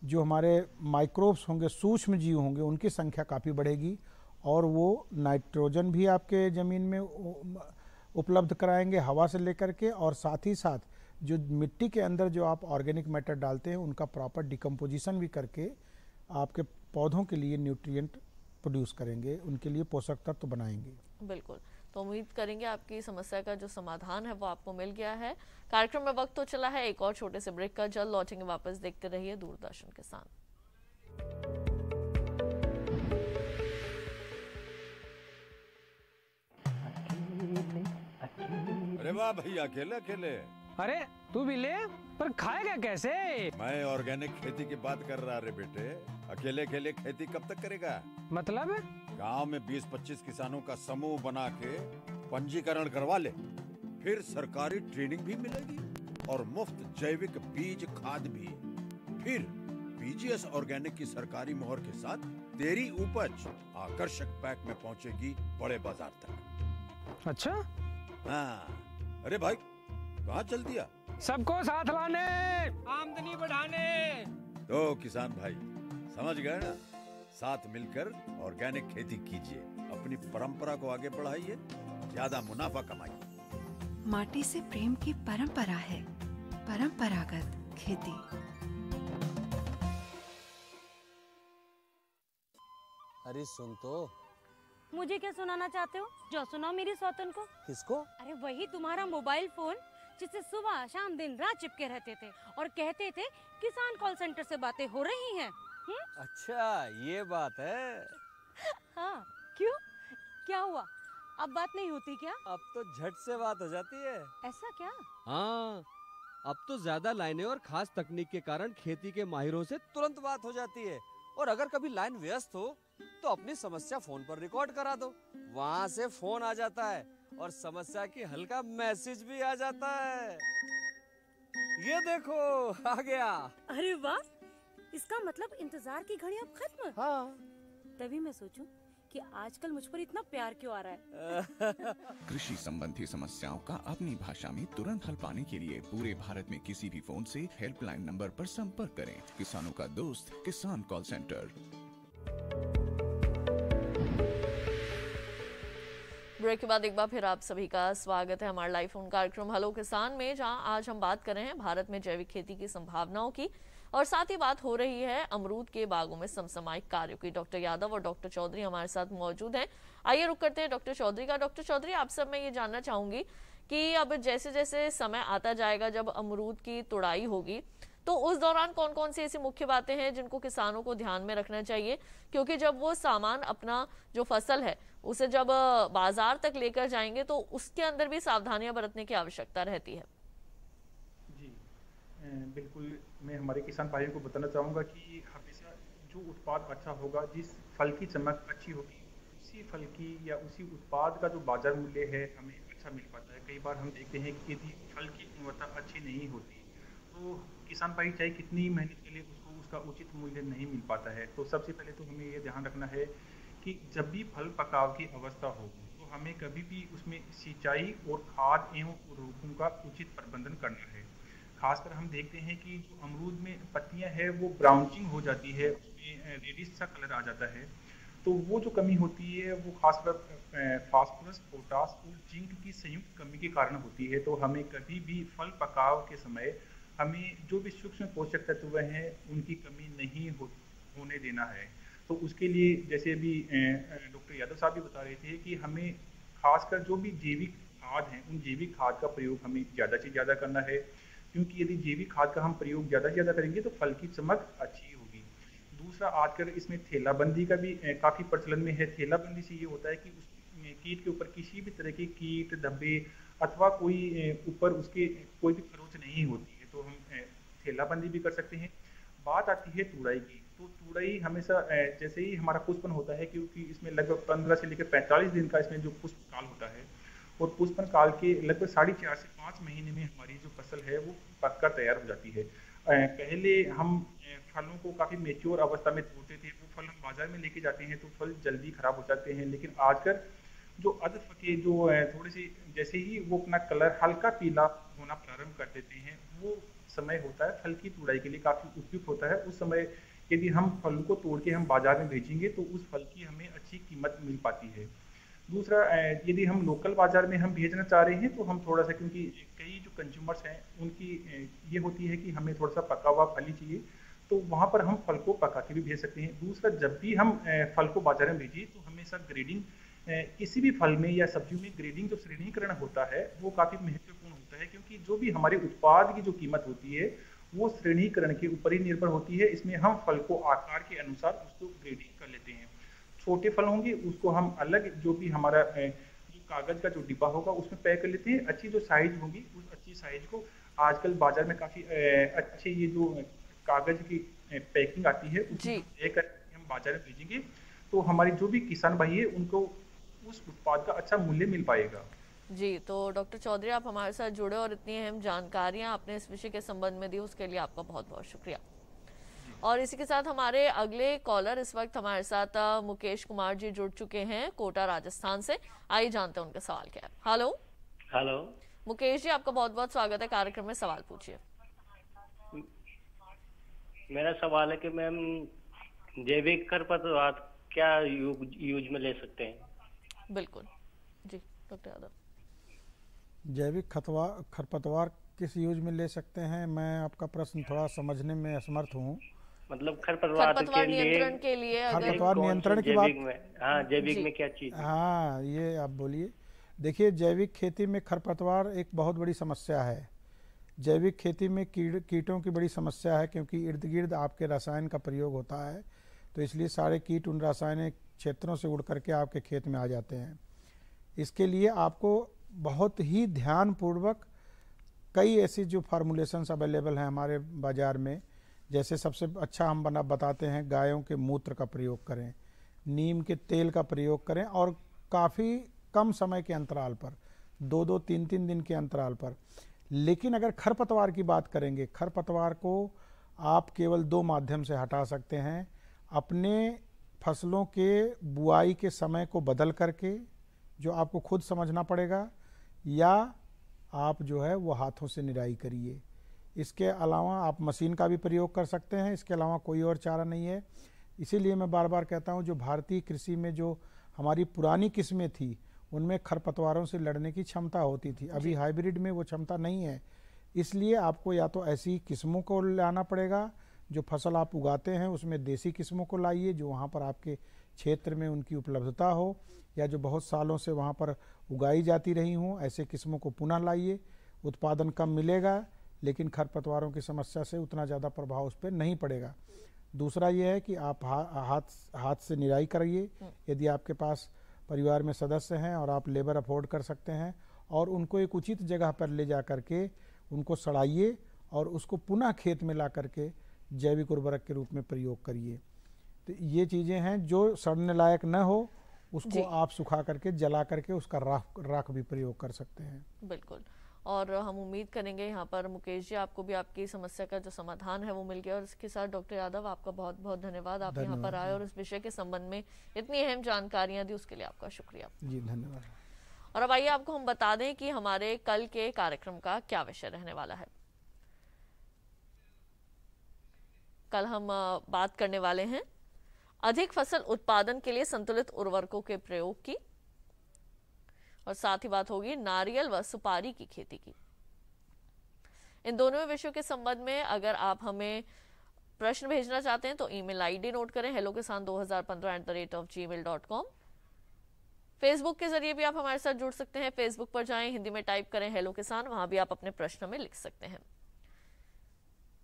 जो हमारे माइक्रोब्स होंगे, सूक्ष्म जीव होंगे, उनकी संख्या काफ़ी बढ़ेगी और वो नाइट्रोजन भी आपके ज़मीन में उपलब्ध कराएंगे हवा से लेकर के, और साथ ही साथ जो मिट्टी के अंदर जो आप ऑर्गेनिक मैटर डालते हैं उनका प्रॉपर डिकम्पोजिशन भी करके आपके पौधों के लिए न्यूट्रिएंट प्रोड्यूस करेंगे, उनके लिए पोषक तत्व बनाएंगे। बिल्कुल, तो उम्मीद करेंगे आपकी समस्या का जो समाधान है वो आपको मिल गया है। कार्यक्रम में वक्त तो चला है एक और छोटे से ब्रेक का, जल्द लौटेंगे वापस। देखते रहिए दूरदर्शन किसान। अरे वाह भैया, अकेले अकेले। अरे तू भी ले, पर खाएगा कैसे? मैं ऑर्गेनिक खेती की बात कर रहा रे बेटे। अकेले अकेले खेती कब तक करेगा? मतलब गांव में 20-25 किसानों का समूह बना के पंजीकरण करवा ले, फिर सरकारी ट्रेनिंग भी मिलेगी और मुफ्त जैविक बीज खाद भी। फिर पीजीएस ऑर्गेनिक की सरकारी मोहर के साथ तेरी उपज आकर्षक पैक में पहुंचेगी बड़े बाजार तक। अच्छा? हाँ। अरे भाई, कहाँ चल दिया? सबको साथ लाने, आमदनी बढ़ाने। तो किसान भाई समझ गए ना? साथ मिलकर ऑर्गेनिक खेती कीजिए, अपनी परंपरा को आगे बढ़ाइए, ज्यादा मुनाफा कमाइए। माटी से प्रेम की परंपरा है परंपरागत खेती। अरे सुन तो। मुझे क्या सुनाना चाहते हो? जो सुनाओ मेरी सौतन को। किसको? अरे वही तुम्हारा मोबाइल फोन जिससे सुबह शाम दिन रात चिपके रहते थे और कहते थे किसान कॉल सेंटर से बातें हो रही हैं। अच्छा ये बात है। हाँ, क्यों? क्या हुआ? अब बात नहीं होती क्या? अब तो झट से बात हो जाती है। ऐसा क्या? हाँ, अब तो ज्यादा लाइनें और खास तकनीक के कारण खेती के माहिरों से तुरंत बात हो जाती है। और अगर कभी लाइन व्यस्त हो तो अपनी समस्या फोन पर रिकॉर्ड करा दो, वहाँ से फोन आ जाता है और समस्या की हल का मैसेज भी आ जाता है। ये देखो आ गया। अरे वाह, इसका मतलब इंतजार की घड़ी अब खत्म। हाँ। तभी मैं सोचूं कि आजकल मुझ पर इतना प्यार क्यों आ रहा है। कृषि संबंधी समस्याओं का अपनी भाषा में तुरंत हल पाने के लिए पूरे भारत में किसी भी फोन से हेल्पलाइन नंबर पर संपर्क करें। किसानों का दोस्त किसान कॉल सेंटर। ब्रेक के बाद एक बार फिर आप सभी का स्वागत है हमारे लाइव फोन कार्यक्रम हेलो किसान में, जहां आज हम बात कर रहे हैं भारत में जैविक खेती की संभावनाओं की और साथ ही बात हो रही है अमरूद के बागों में समसामयिक कार्यों की। डॉक्टर यादव और डॉक्टर चौधरी हमारे साथ मौजूद हैं। आइए रुक करते हैं डॉक्टर चौधरी का। डॉक्टर चौधरी, आपसे मैं ये जानना चाहूंगी कि अब जैसे जैसे समय आता जाएगा जब अमरूद की तुड़ाई होगी तो उस दौरान कौन कौन सी ऐसी मुख्य बातें हैं जिनको किसानों को ध्यान में रखना चाहिए, क्योंकि जब वो सामान अपना जो फसल है उसे जब बाजार तक लेकर जाएंगे तो उसके अंदर भी सावधानियां बरतने की आवश्यकता रहती है। जी बिल्कुल, मैं हमारे किसान भाइयों को बताना चाहूँगा कि हमेशा जो उत्पाद अच्छा होगा, जिस फल की चमक अच्छी होगी, उसी फल की या उसी उत्पाद का जो बाजार मूल्य है हमें अच्छा मिल पाता है। कई बार हम देखते हैं कि यदि फल की गुणवत्ता अच्छी नहीं होती तो किसान भाई चाहे कितनी मेहनत के लिए उसको उसका उचित मूल्य नहीं मिल पाता है। तो सबसे पहले तो हमें ये ध्यान रखना है कि जब भी फल पकाव की अवस्था हो तो हमें कभी भी उसमें सिंचाई और खाद एवं उर्वरकों का उचित प्रबंधन करना है। खासकर हम देखते हैं कि जो अमरूद में पत्तियां है वो ब्राउनिंग हो जाती है, उसमें रेडिश सा कलर आ जाता है। तो वो जो कमी होती है वो खासकर फास्फोरस, पोटास और जिंक की संयुक्त कमी के कारण होती है। तो हमें कभी भी फल पकाव के समय हमें जो भी सूक्ष्म पोषक तत्व हैं उनकी कमी नहीं होने देना है। तो उसके लिए जैसे अभी डॉक्टर यादव साहब भी बता रहे थे कि हमें खासकर जो भी जैविक खाद हैं उन जैविक खाद का प्रयोग हमें ज़्यादा से ज़्यादा करना है, क्योंकि यदि जैविक खाद का हम प्रयोग ज़्यादा से ज़्यादा करेंगे तो फल की चमक अच्छी होगी। दूसरा, आजकल इसमें थैलाबंदी का भी काफ़ी प्रचलन में है। थैलाबंदी से ये होता है कि उस कीट के ऊपर किसी भी तरह के कीट, धब्बे अथवा कोई ऊपर उसके कोई भी खरोच नहीं होती है, तो हम थैलाबंदी भी कर सकते हैं। बात आती है तुड़ाई की, तो तुड़ाई हमेशा जैसे ही हमारा पुष्पन होता है, क्योंकि इसमें लगभग 15 से लेकर 45 दिन का इसमें जो पुष्प काल होता है और पुष्पन काल के लगभग 4.5 से 5 महीने में हमारी जो फसल है वो पककर तैयार हो जाती है। पहले हम फलों को काफ़ी मेच्योर अवस्था में तोड़ते थे, वो फल हम बाजार में लेके जाते हैं तो फल जल्दी खराब हो जाते हैं। लेकिन आजकल जो अध पके जो थोड़े से जैसे ही वो अपना कलर हल्का पीला होना प्रारंभ कर देते हैं, वो समय होता है फल की तुड़ाई के लिए काफ़ी उपयुक्त होता है। उस समय यदि हम फल को तोड़ के हम बाजार में बेचेंगे तो उस फल की हमें अच्छी कीमत मिल पाती है। दूसरा, यदि हम लोकल बाजार में हम भेजना चाह रहे हैं तो हम थोड़ा सा, क्योंकि कई जो कंज्यूमर्स हैं उनकी ये होती है कि हमें थोड़ा सा पका हुआ फल ही चाहिए, तो वहाँ पर हम फल को पका के भी भेज सकते हैं। दूसरा, जब भी हम फल को बाजार में भेजिए तो हमेशा ग्रेडिंग, किसी भी फल में या सब्जी में ग्रेडिंग जो श्रेणीकरण होता है वो काफ़ी महत्वपूर्ण होता है, क्योंकि जो भी हमारे उत्पाद की जो कीमत होती है वो श्रेणीकरण के ऊपर ही निर्भर होती है। इसमें हम फल को आकार के अनुसार उसको ग्रेडिंग कर लेते हैं। छोटे फल होंगे उसको हम अलग, जो भी हमारा जो कागज का जो डिब्बा होगा उसमें पैक कर लेते हैं। अच्छी जो साइज होगी उस अच्छी साइज को आजकल बाजार में काफ़ी अच्छे ये जो कागज की पैकिंग आती है उसको पैक करके हम बाजार में भेजेंगे तो हमारे जो भी किसान भाई है उनको उस उत्पाद का अच्छा मूल्य मिल पाएगा। जी, तो डॉक्टर चौधरी आप हमारे साथ जुड़े और इतनी अहम जानकारियां आपने इस विषय के संबंध में दी, उसके लिए आपका बहुत बहुत शुक्रिया। और इसी के साथ हमारे अगले कॉलर इस वक्त हमारे साथ मुकेश कुमार जी जुड़ चुके हैं कोटा राजस्थान से। आइए जानते हैं उनका सवाल क्या है। हेलो हेलो मुकेश जी, आपका बहुत बहुत स्वागत है कार्यक्रम में, सवाल पूछिए। मेरा सवाल है कि मैम जैविक खरपतवार क्या यूज में ले सकते हैं? बिल्कुल जी डॉक्टर यादव। जैविक खरपतवार किस यूज में ले सकते हैं? मैं आपका प्रश्न थोड़ा समझने में असमर्थ हूँ। मतलब खरपतवार नियंत्रण के लिए खरपतवार नियंत्रण की बात, हाँ जैविक में क्या चीज? हाँ ये आप बोलिए। देखिए, जैविक खेती में खरपतवार एक बहुत बड़ी समस्या है। जैविक खेती में कीटों की बड़ी समस्या है, क्योंकि इर्द गिर्द आपके रसायन का प्रयोग होता है, तो इसलिए सारे कीट उन रासायनिक क्षेत्रों से उड़ करके आपके खेत में आ जाते हैं। इसके लिए आपको बहुत ही ध्यानपूर्वक कई ऐसी जो फार्मूलेशंस अवेलेबल हैं हमारे बाज़ार में, जैसे सबसे अच्छा हम बताते हैं गायों के मूत्र का प्रयोग करें, नीम के तेल का प्रयोग करें, और काफ़ी कम समय के अंतराल पर, 2-2, 3-3 दिन के अंतराल पर। लेकिन अगर खरपतवार की बात करेंगे, खरपतवार को आप केवल 2 माध्यम से हटा सकते हैं। अपने फसलों के बुआई के समय को बदल करके, जो आपको खुद समझना पड़ेगा, या आप जो है वो हाथों से निराई करिए। इसके अलावा आप मशीन का भी प्रयोग कर सकते हैं, इसके अलावा कोई और चारा नहीं है। इसीलिए मैं बार बार कहता हूं, जो भारतीय कृषि में जो हमारी पुरानी किस्में थी उनमें खरपतवारों से लड़ने की क्षमता होती थी। अभी हाइब्रिड में वो क्षमता नहीं है, इसलिए आपको या तो ऐसी किस्मों को लाना पड़ेगा, जो फसल आप उगाते हैं उसमें देसी किस्मों को लाइए जो वहाँ पर आपके क्षेत्र में उनकी उपलब्धता हो, या जो बहुत सालों से वहाँ पर उगाई जाती रही हों, ऐसे किस्मों को पुनः लाइए। उत्पादन कम मिलेगा, लेकिन खरपतवारों की समस्या से उतना ज़्यादा प्रभाव उस पर नहीं पड़ेगा। दूसरा ये है कि आप हाथ से निराई करिए, यदि आपके पास परिवार में सदस्य हैं और आप लेबर अफोर्ड कर सकते हैं, और उनको एक उचित जगह पर ले जा करके उनको सड़ाइए और उसको पुनः खेत में ला करके जैविक उर्वरक के रूप में प्रयोग करिए। तो ये चीज़ें हैं जो सड़ने लायक न हो उसको आप सुखा करके जला करके उसका राख भी प्रयोग कर सकते हैं। बिल्कुल, और हम उम्मीद करेंगे यहाँ पर मुकेश जी आपको भी आपकी समस्या का जो समाधान है वो मिल गया। और इसके साथ डॉक्टर यादव आपका बहुत बहुत धन्यवाद, आप यहाँ पर आए और इस विषय के संबंध में इतनी अहम जानकारियां दी, उसके लिए आपका शुक्रिया जी, धन्यवाद। और अब आइए आपको हम बता दें कि हमारे कल के कार्यक्रम का क्या विषय रहने वाला है। कल हम बात करने वाले हैं अधिक फसल उत्पादन के लिए संतुलित उर्वरकों के प्रयोग की, और साथ ही बात होगी नारियल व सुपारी की खेती की। इन दोनों विषयों के संबंध में अगर आप हमें प्रश्न भेजना चाहते हैं तो ईमेल आईडी नोट करें hellokisan2015@gmail.com। फेसबुक के जरिए भी आप हमारे साथ जुड़ सकते हैं। फेसबुक पर जाएं, हिंदी में टाइप करें हेलो किसान, वहां भी आप अपने प्रश्न में लिख सकते हैं।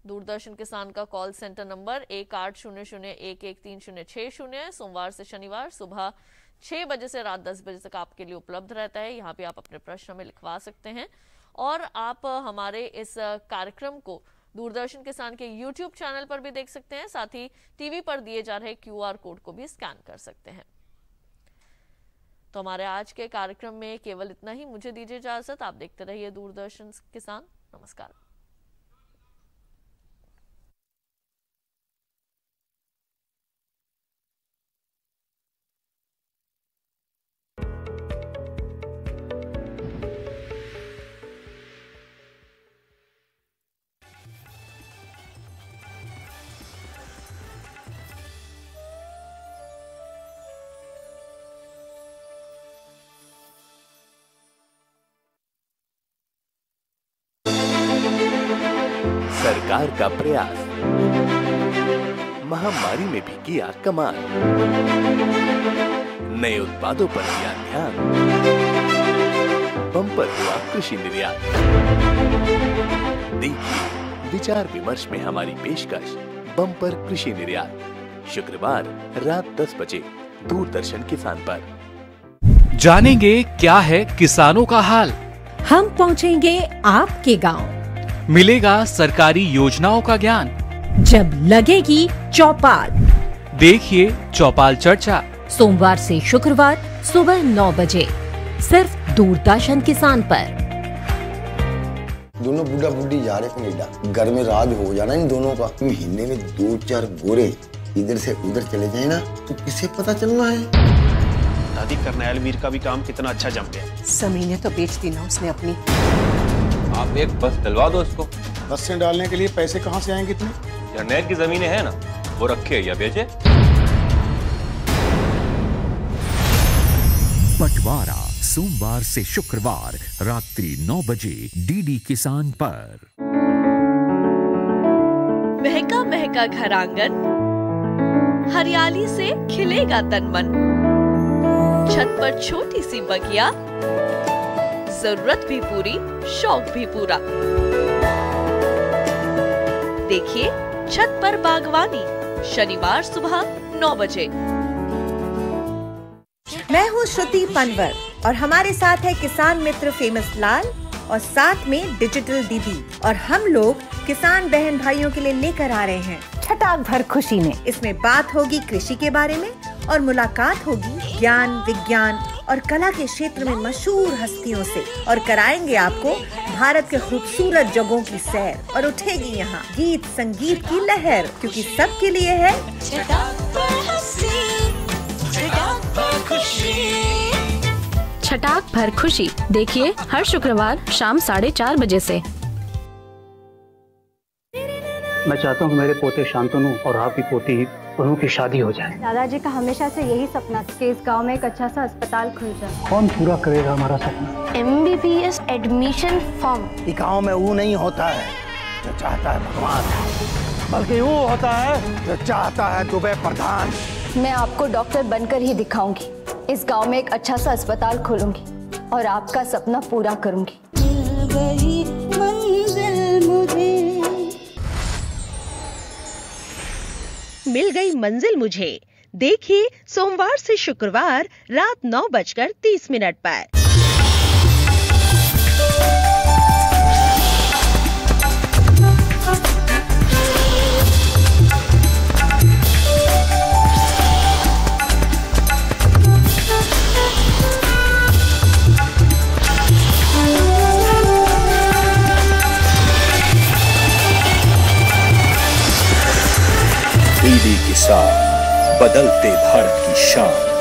दूरदर्शन किसान का कॉल सेंटर नंबर 1800113060 सोमवार से शनिवार सुबह 6 बजे से रात 10 बजे तक आपके लिए उपलब्ध रहता है। यहाँ पे आप अपने प्रश्न में लिखवा सकते हैं, और आप हमारे इस कार्यक्रम को दूरदर्शन किसान के YouTube चैनल पर भी देख सकते हैं। साथ ही टीवी पर दिए जा रहे QR कोड को भी स्कैन कर सकते हैं। तो हमारे आज के कार्यक्रम में केवल इतना ही। मुझे दीजिए इजाजत, आप देखते रहिए दूरदर्शन किसान। नमस्कार। सरकार का प्रयास, महामारी में भी किया कमाल, नए उत्पादों पर दिया ध्यान, बम्पर हुआ कृषि निर्यात। देखिए विचार विमर्श में हमारी पेशकश बम्पर कृषि निर्यात, शुक्रवार रात 10 बजे दूरदर्शन किसान पर। जानेंगे क्या है किसानों का हाल, हम पहुंचेंगे आपके गांव, मिलेगा सरकारी योजनाओं का ज्ञान, जब लगेगी चौपाल। देखिए चौपाल चर्चा सोमवार से शुक्रवार सुबह 9 बजे सिर्फ दूरदर्शन किसान पर। दोनों बुढ़ा बुढ़ी जा रहे कनेडा, घर में राज हो जाना इन दोनों का। महीने में 2-4 गोरे इधर से उधर चले जाए ना तो किसे पता चलना है। दादी करनैल वीर का भी काम कितना अच्छा जम गया। जमीनें तो बेच दी ना उसने अपनी। आप एक बस डलवा दो इसको। बस से डालने के लिए पैसे कहाँ से आएंगे इतने? या नहर की जमीनें हैं ना, वो रखे या बेचे। बंटवारा सोमवार से शुक्रवार रात्रि 9 बजे डीडी किसान पर। महका महका घर आंगन, हरियाली से खिलेगा तन मन। छत पर छोटी सी बगिया, जरूरत भी पूरी शौक भी पूरा। देखिए छत पर बागवानी, शनिवार सुबह 9 बजे। मैं हूँ श्रुति पनवर और हमारे साथ है किसान मित्र फेमस लाल और साथ में डिजिटल दीदी, और हम लोग किसान बहन भाइयों के लिए लेकर आ रहे हैं छटाक भर खुशी में। इसमें बात होगी कृषि के बारे में और मुलाकात होगी ज्ञान विज्ञान और कला के क्षेत्र में मशहूर हस्तियों से, और कराएंगे आपको भारत के खूबसूरत जगहों की सैर, और उठेगी यहाँ गीत संगीत की लहर, क्योंकि सबके लिए है छटाक भर खुशी। देखिए हर शुक्रवार शाम 4:30 बजे से। मैं चाहता हूँ मेरे पोते शांतनु और आपकी पोती और उनकी शादी हो जाए। दादाजी का हमेशा से यही सपना था कि इस गांव में एक अच्छा सा अस्पताल खुल जाए। कौन पूरा करेगा हमारा सपना? MBBS admission form. ये गाँव में वो नहीं होता है जो चाहता है भगवान, बल्कि वो होता है जो चाहता है दुबे प्रधान। मैं आपको डॉक्टर बनकर ही दिखाऊंगी। इस गांव में एक अच्छा सा अस्पताल खोलूंगी और आपका सपना पूरा करूंगी। मिल गई मंजिल मुझे। देखिए सोमवार से शुक्रवार रात 9:30 पर। डीडी किसान, बदलते भारत की शान।